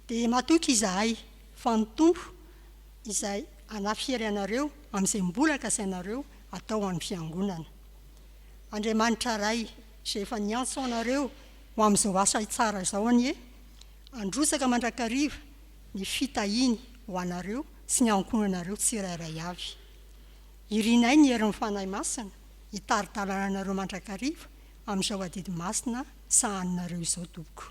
Dia matoky izahay fa ny tompo izay anafiry anareo amin'izay mbolaka sainareo atao amin'ny fiangonana. Andriamanitra ray izay efa niantso anareo ho amin'izao asa tsara izao anie, androsaka mandrakariva ny fitahiny ho anareo sy ny ankonanareo tsirairay avy. Irinay ny herin'ny fanahy masina hitaridalana anareo mandrakariva amin'izao adidy masina sahaninareo izao tompoko.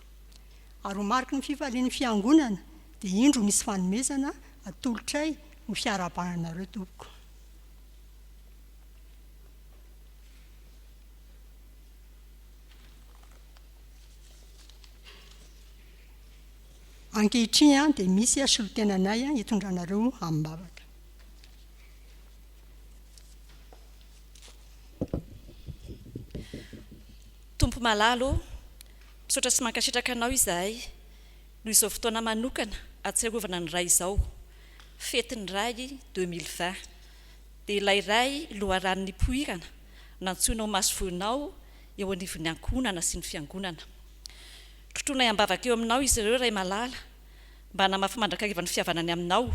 Ary ho mariky ny fifalian'ny fiangonana dia indro misy fanomezana atolotray ho fiarabananareo tompoko. Ankehitriny dia misy solotenanay hitondranareo amin'ny bavaka. Tompo malalo, misaotra sy mankasitraka anao izahay noho izao fotoana manokana ahatsiarovana ny ray izao, fetin'ny ray 2020. Dia ilay ray loharan'ny poirana nantsoinao masovoinao eo anivon'ny ankonana sy ny fiangonana. Totoana iambavaka eo aminao izy ireo ray malala, mba hanamafy mandrakariva ny fihavanany aminao,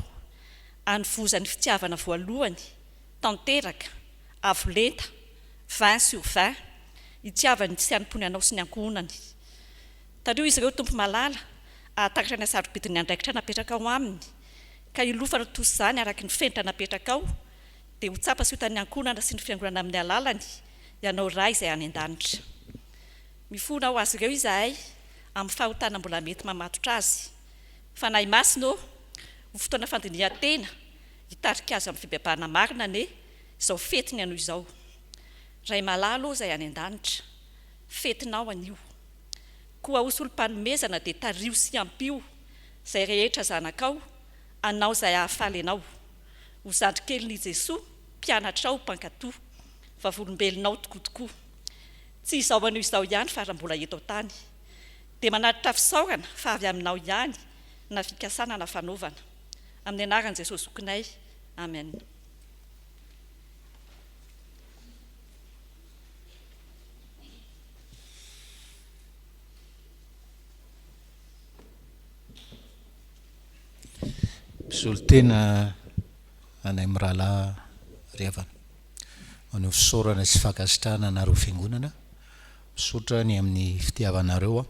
anovoza ny fitiavana voalohany, tanteraka, avolenta, 20/20, hitiavany sy hanom-pony anao sy ny ankonany. Tario izy ireo tompo malala, ahatakatra ny asaro-bidiny andraikitra napetraka ao aminy, ka ilofana toy izany araky ny fenitra napetraka ao, dia ho tsapa sy hotan'ny ankonana sy ny fiangonana amin'ny alalany, ianao ray izay any an-danitra. Mifona ho azy ireo izahay amin'ny fahotana mbola mety mamatotra azy. Fanahy masina ho fotoana fandinihan-tena hitarika azy amin'ny fibebahana marina ane izao fetiny anio izao. Ray malalo izay any an-danitra, fetinao anio. Koa osolo-panomezana dia tario sy ampio izay rehetra zanakao, anao izay hahafaly anao. Ho zandrikelin'i Jesoa, mpianatrao mpankatoa, vavolombelonao tokotokoa. Tsy izao anio izao ihany fa raha mbola eto tany. Dia manaritra fisaorana fa avy aminao ihany na fikasana na fanaovana. Amin'ny anaran'i Jesosy zokinay. Amen. Solotena anay mirala revana manao fisaorana sy fankasitrahana anareo fiangonana, misaotra ny amin'ny fitiavanareo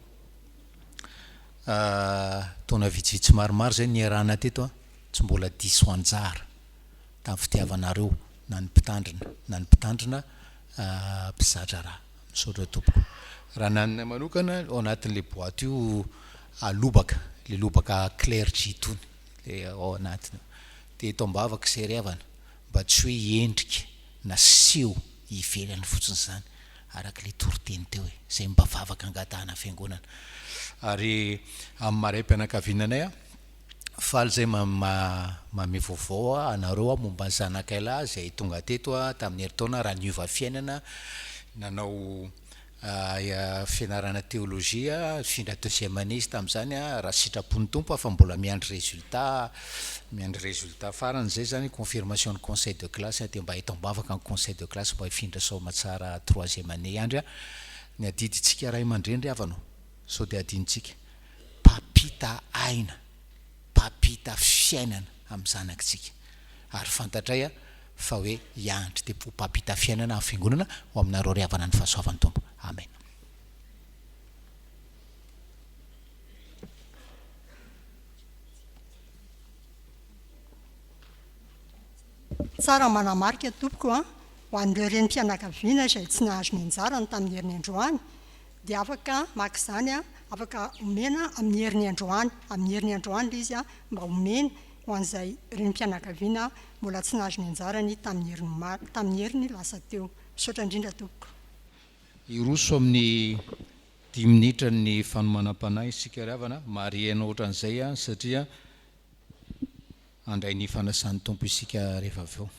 taona vitsivitsy maromaro zay ny arahana teto tsy mbola diso anjara tamin'ny fitiavanareo na ny mpitandrina mpizatra raha. Misaotra tompoko. Raha nanina manokana ao anatin'le boaty io alobaka, le lobaka clergy tony le ao anatiny, dia eto ambavaka izay riavana mba tsy hoe hiendrika na seho hivelany fotsiny izany araka le toroteny teo hoe izay mba vavaka angatahana fiangonana. Ary amin'ny maraim-pianakavinanay faly zay mame vaovao anareo momba ny zanakailahy izay tonga teto tamin'ny heritaona raha niova fiainana, nanao fianarana teolojia findra 2e année izy tamin'izany raha sitrapony tompo fa mbola miandry résultat farany zay zany confirmation ny conseil de classe dia mba eto ambavaka ny conseil de classe mba hifindra saoma tsara 3e année andry ny adiditsika ray aman-dreny avanao sao dia adinitsika papita aina, papita fiainana amin'ny zanakitsika, ary fantatray fa hoe hiandry tepo papita fiainana amin'ny fiangonana ho aminareo riavana ny fahasoavan'ny tompo. Amen. Tsara manamarika tompoko ho an'ireo renim-pianakaviana izay tsy nahazo ny anjarany tamin'ny herin'ny androany, dia afaka maka izany afaka omena amin'ny herin'ny androany. Amin'ny herin'ny androany ilay izy mba omena ho an'izay renim-pianakaviana mbola tsy nahazo ny anjarany tamin'ny herin'ny lasa teo. Misaotra indrindra tompoko. Iroso amin'ny 10 minitra ny fanomanam-panahy isika riavana, mariana ohatran'izay satria andray ny fanasan'ny tompo isika rehefa avy eo.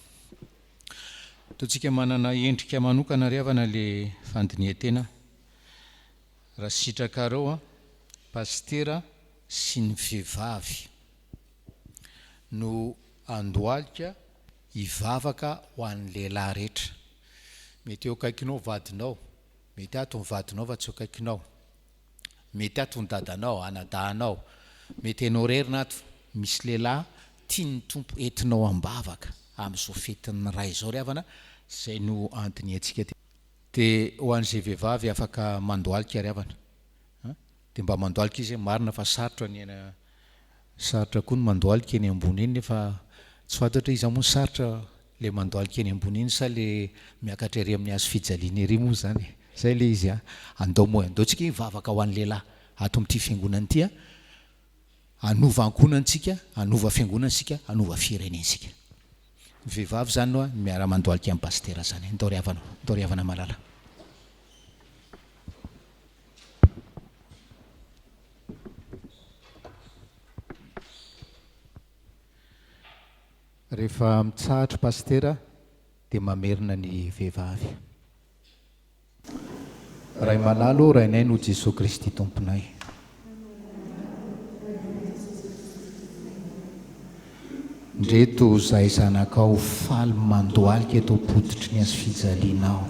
Toantsika manana endrika manokana riavana le fandinihan-tena. Raha sitrakareo pastera sy ny vehivavy no andohalika hivavaka ho an'ny lehilahy rehetra. Mety eo akaikinao vadinao, mety ato ny vadinao fa tsy eo akaikinao, mety ato ny dadanao, anadahanao, mety ianao rerina ato misy lehilahy tiany tompo entinao ambavaka amin'izao fetin'ny ray izao ry havana, izay no antony antsika ty. Dia ho an'izay vehivavy afaka mandoalika ry havana, dia mba mandoalika izy marina fa sarotra ny sarotra koa ny mandoalika eny ambony eny, nefa tsy fantatra izy moa sarotra le mandoalika eny ambony eny sa le miakatra ery amin'ny hazo fijaliana ery moa zany. Zay le izy andao moa andaontsika hivavaka ho an'ny lehilahy ato amin'ity fiangonana ity, anova ankonantsika, anova fiangonansika, anova firenensika. Vehivavy zany no miara mandoalika amin'ny pastera zany. Ndao ry havana malala. Rehefa mitsahatra pastera dia mamerina ny vehivavy. Ray malalo, rainay no Jesosy Kristy tomponay. Ndreto zahay zanakao faly mandoalika eto potitry ny hazo fijalianao.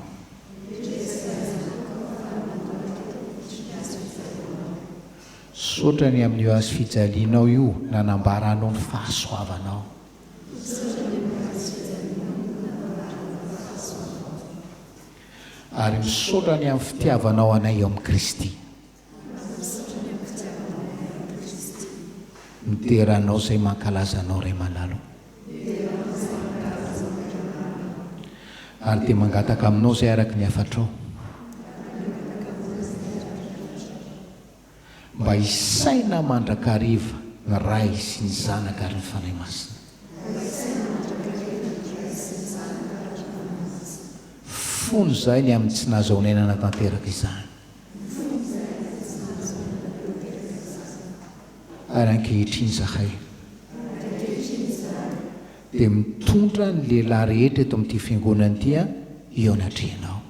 Sotra ny amin'io hazo fijalianao io nanambaranao ny fahasoavanao. Ary misaotra ny amin'ny fitiavanao anay eo amin'ny Kristy. Miteranao izay mankalazanao ray malalo. Ary dia mangataka aminao izay araka ny hafatrao. Mba isaina mandrakariva ny ray sy ny zanaka ary ny fanahy masina. Fony izay ny amin'ny tsy nahazoanenana tanteraka izany. Ary ankehitriny zahay dia mitondra ny lehilahy rehetra eto amin'ity fiangonana ity eo anatrehanao.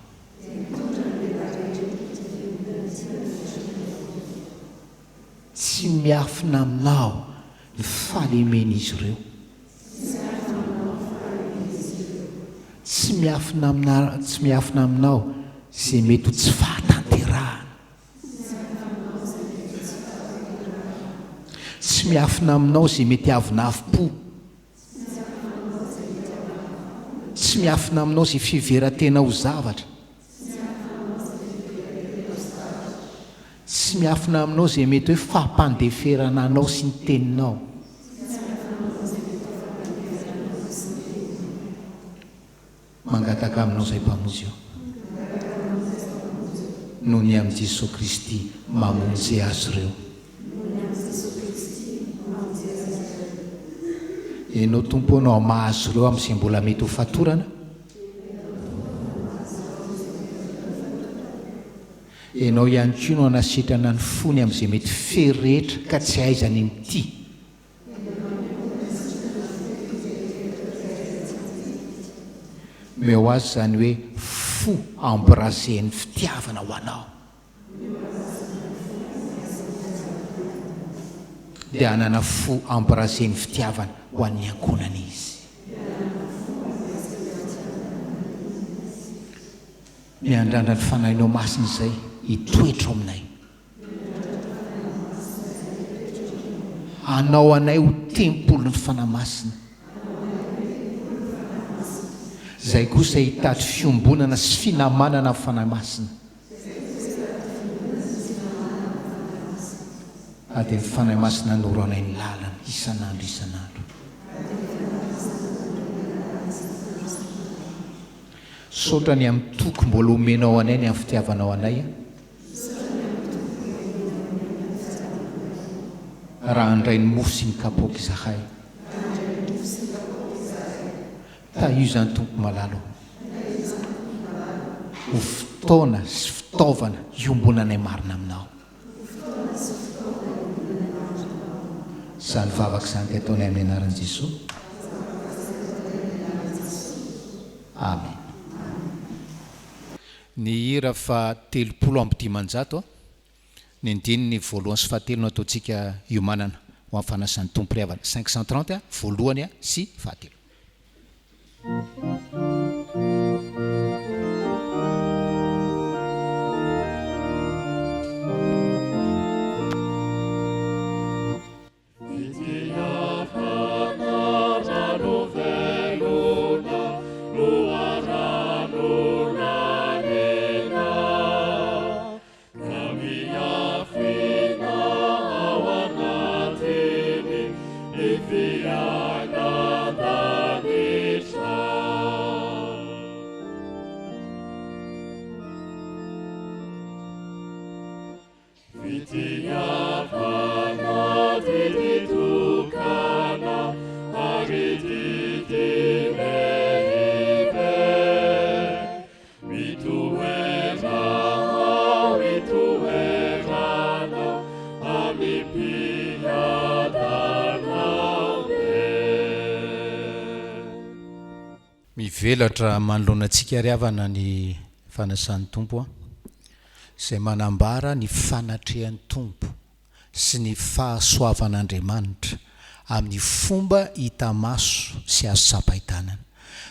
Tsy miafina aminao ny fahalemen'izy ireo. Tsy miafina aminao izay mety ho tsy fahatanterahana. Tsy miafina aminao izay mety avonavim-po. Tsy miafina aminao izay fiveran-tena ho zavatra. Tsy miafina aminao izay mety hoe fampandeferana anao sy ny teninao. Mangataka aminao izay mpamonjy eo. Noho ny amin'i Jesosy Kristy mamonjy azy ireo. Ianao tompo anao mahazo ireo amin'izay mbola mety ho fatorana. Ianao ihany koa no anasitrana ny fony amin'izay mety ferehetra ka tsy ahaizany mity. Meo azy zany hoe fo embrasen'ny fitiavana ho anao. Dia hanana fo embrasen'ny fitiavana ho an'ny ankonan'izy. Miandrandra ny fanahinao masina izay hitoetra aminay. Anao anay ho tempolon'ny fanahy masina. Izay kosa hitady fiombonana sy finamanana amin'ny fanahy masina. Dia ny fanahy masina noranay ny lalana isan'andro isan'andro. Saotra ny amin'ny toky mbola omenao anay ny amin'ny fitiavanao anay. Raha handray ny mofo sy ny kapoaka izahay. Io zany tompo malalo. Ho fotoana sy fitaovana iombonanay marina aminao. Izany vavaka izany dia ataonay amin'ny anaran'i Jesosy. Amen. Ny hira fa 350 ny andininy voalohany sy fahatelo no ataontsika iomanana ho amin'ny fanasan'ny tompo ry havana. 530 voalohany sy fahatelo. Mivelatra manoloanantsika riavana ny fanasan'ny tompo a izay manambara ny fanatrehan'ny tompo sy ny fahasoavan'Andriamanitra amin'ny fomba hita maso sy azo sapahitanana.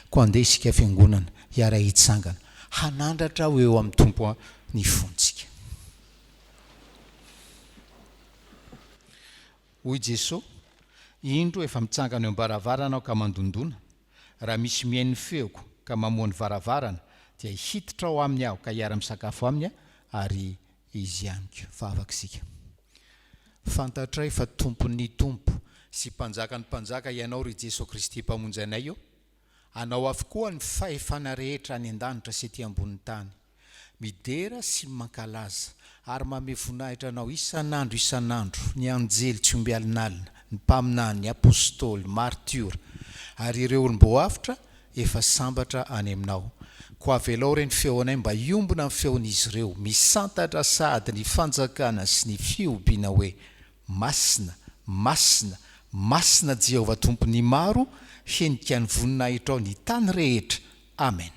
Koa andeha isika fiangonana hiara hitsangana hanandratra ho eo amin'ny tompo a ny fontsika. Hoy Jesosy, indro efa mitsangana eo am-baravarana aho ka mandondona, raha misy mihain'ny feoko ka mamoany varavarana dia hiditra ao aminy aho ka hiara-misakafo aminy ary izy ihany fa afaka isika. Fantatray fa tompon'ny tompo sy mpanjakan'ny mpanjaka ianao ry Jesosy Kristy mpamonjy anay eo, anao avokoa ny fahefana rehetra any an-danitra sy ety ambonin'ny tany, midera sy mankalaza ary manome voninahitra anao isan'andro ny anjely tsy omby alinalina, ny mpaminany, ny apôstôly, martiora ary ireo olom-boafitra efa sambatra any aminao. Koa avelao reny feonay mba iombona amin'ny feon'izy ireo, misantatra sady ny fanjakana sy ny fiompiana hoe masina, masina, masina Jehovah tompony maro, henika ny voninahitra ao ny tany rehetra. Amen.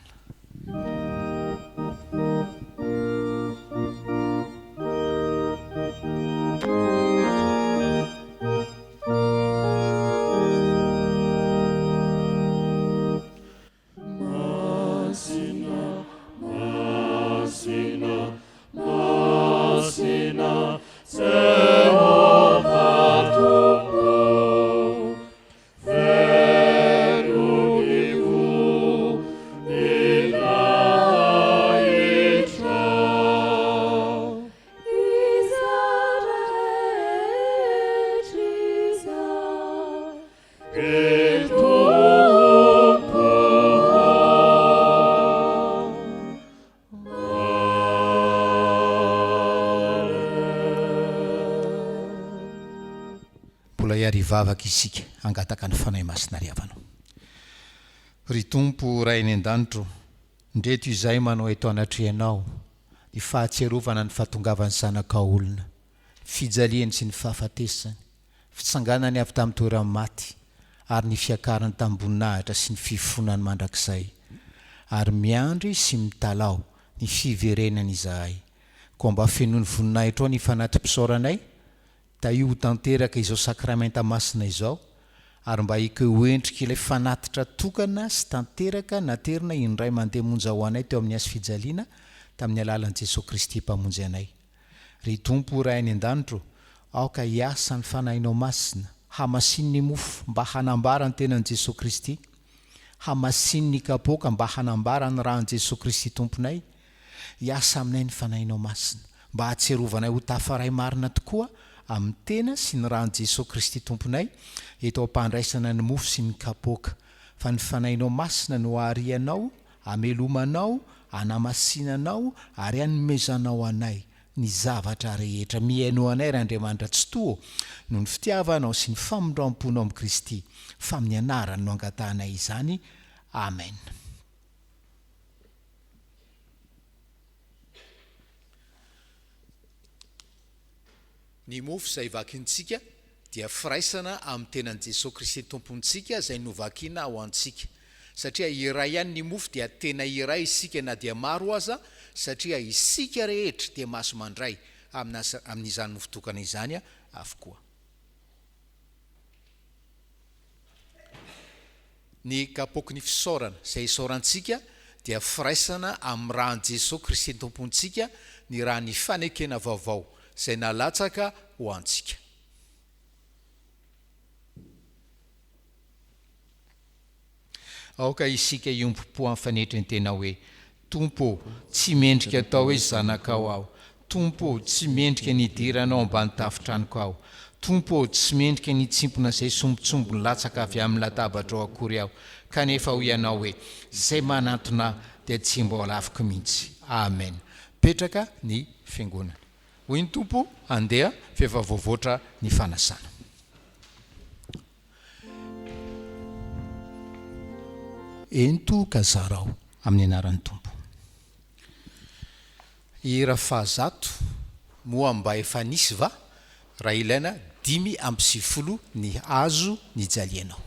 Vavaka isika angataka ny fanahy masina riavanao. Ry tompo ray ny an-danitro, ndreto izay manao eto anatrehanao ny fahatsiarovana ny fahatongavan'ny zanaka olona, fijaliany sy ny fahafatesany, fitsanganany avy tamin'ny toerany maty ary ny fiakarany tambonahitra sy ny fifonany mandrakizay, ary miandry sy mitalao ny fiverenany izahay. Koa mba fenony voninahitra ao ny fanatim-pisaoranay, da io tanteraka izao sakramenta masina izao, ary mba hikeo endrika ilay fanatitra tokana sy tanteraka naterina indray mandeha monja ho anay teo amin'ny azy fijaliana tamin'ny alalan'i Jesosy Kristy mpamonjy anay. Ry tompo ray any an-danitro, aoka hiasa ny fanahinao masina, hamasin'ny ny mofo mba hanambara ny tenan'i Jesosy Kristy, hamasin'ny ny kapoaka mba hanambara ny rahan'i Jesosy Kristy tomponay. Hiasa aminay ny fanahinao masina mba hatsiarovanay ho tafaray marina tokoa amin'ny tena sy ny rahan'i Jesosy Kristy tomponay, eto ampandraisana ny mofo sy ny kapoaka. Fa ny fanahinao masina no aharianao, amelomanao, anamasinanao ary hanomezanao anay ny zavatra rehetra mihaino anay ry Andriamanitra tsy toa noho ny fitiavanao sy ny famondram-ponao amin'i Kristy, fa amin'ny anarany no angatahanay izany. Amen. Ny mofo izay vakintsika dia firaisana amin'ny tenan'i Jesosy Kristy tompontsika izay novakiana ao antsika. Satria iray ihany ny mofo dia tena iray isika na dia maro aza, satria isika rehetra dia maso mandray amin'izany mofo tokana izany avokoa. ny kapoky ny fisaorana izay isaorantsika dia firaisana amin'ny rahan' Jesosy Kristy tompontsika ny raha ny fanekena vaovao izay nalatsaka ho antsika. Aoka isika iompo-po amin'ny fanetrany tena hoe Tompo, tsy mendrika atao hoe zanakao aho. Tompo, tsy mendrika nidiranao ambany tafitranoko aho. Tompo, tsy mendrika nitsimpona izay sombotsombony latsaka avy amin'ny latabatra ao akory aho. Kanefa ho ianao hoe izay manantona dia tsy mba halafiko mihitsy. Amen. Petraka ny fiangonana. Hoy ny Tompo, andeha fehivavoavoatra ny fanasana. Ento kazarao amin'ny anaran'ny Tompo. Ira fahazato moa mba efa nisy va raha ilaina 5:10 ny azo ny jalianao.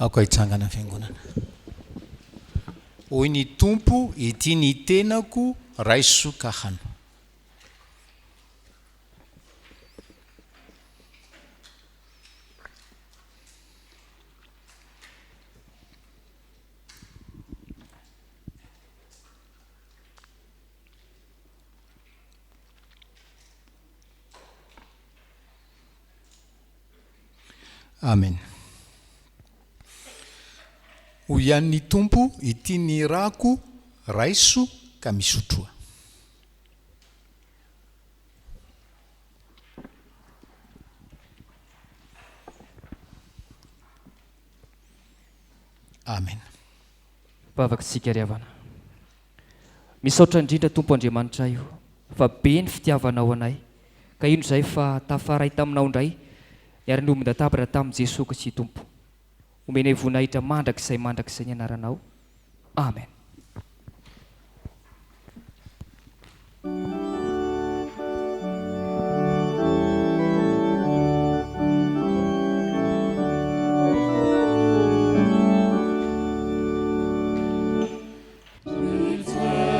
Aoka hitsangana fiangonana. Hoy ny Tompo, ity ny tenako raiso ka hano. Amen. Ho ihan'ny Tompo, ity ny rako raiso ka misotroa. Amen. Vavakantsika ry havana. Misaotra indrindra Tompo Andriamanitra io, fa be ny fitiavanao anay, ka ino izay fa tafaray taminao indray niary ny ombon-databatra tamin'i Jesosy Kristy Tompo. Omenay voninahitra mandrakizay ny anaranao. Amen. Return.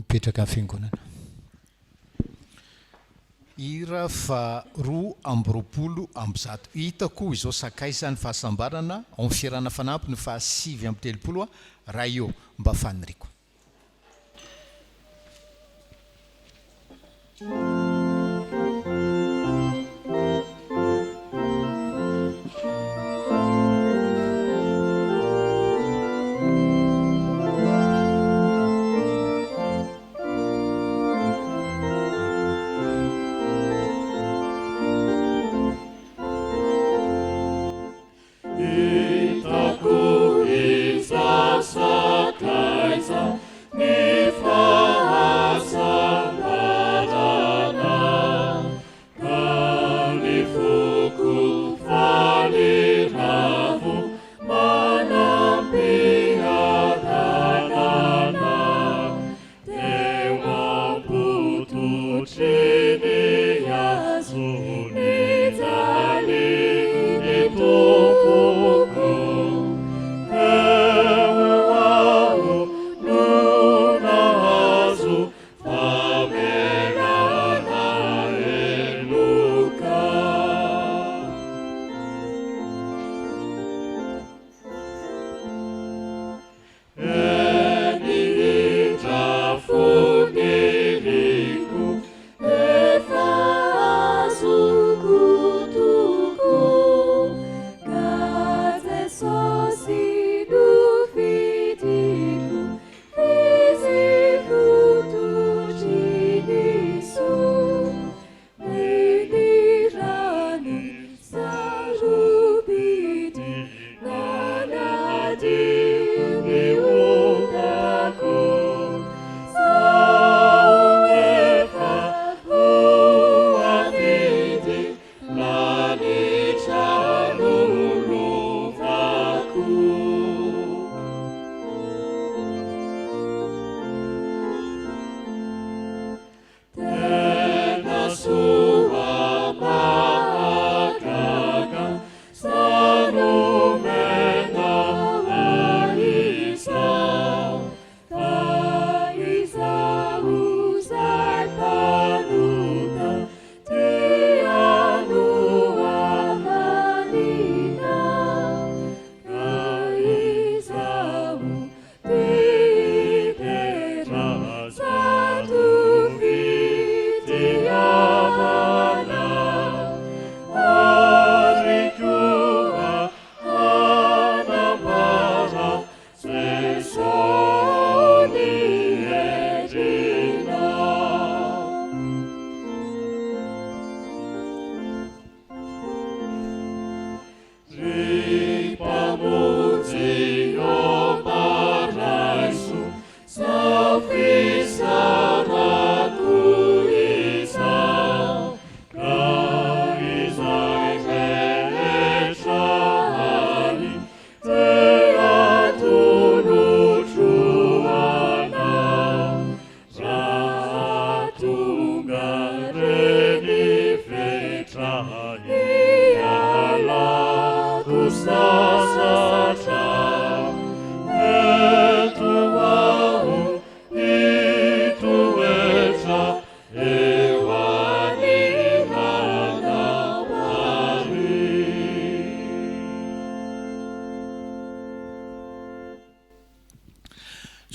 mipetraka amin'ny fiangonana. Hira fa 2:20 hitako izao sakaisany fahasambarana ao amin'ny fiarana fanampy ny fa 7:30 raha io mba faniriko.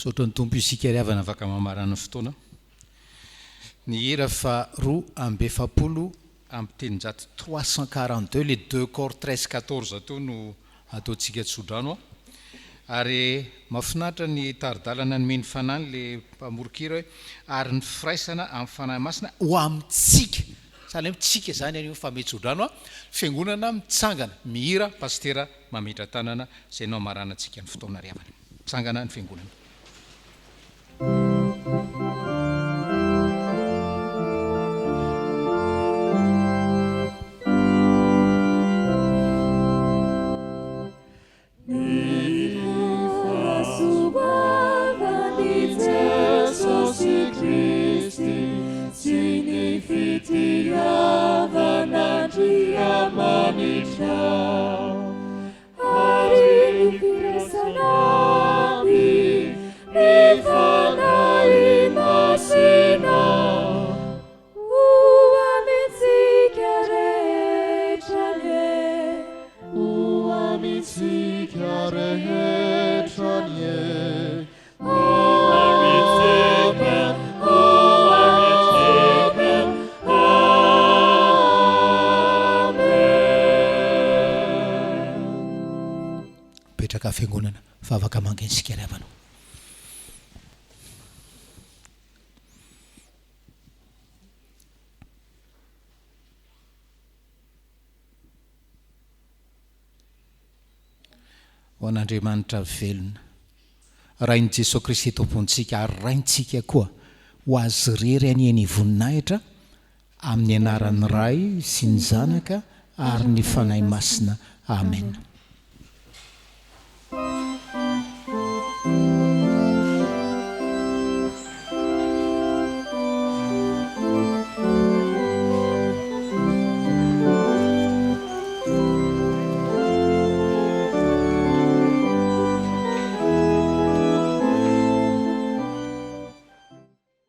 Sotra ny tompo isika riavana afaka mamarana fotoana. Ny hira fa 2:40 amin'ny teninjato 342 le 2 corps 13-14 atao no ataontsika tsodrano ary mahafinaritra ny taridalana nomeny fanany le mpamorokira hoe ary ny firaisana amin'ny fanahy masina ho amintsika sahala hoe tsika zany any fa metsodrano fiangonana mitsangana mihira pastera mametra tanana izay no amarana antsika ny fotoana riavana mitsangana ny fiangonana. Fitiavana dia manitra hari firasanabi mi fana fiangonana fa afaka mangeny sikariavana. Ho an'Andriamanitra velona rain'i Jesosy Kristy tompontsika ary raintsika koa ho azy rery any eny voninahitra amin'ny anaran'ny Ray sy ny Zanaka ary ny fanahy masina. Amen.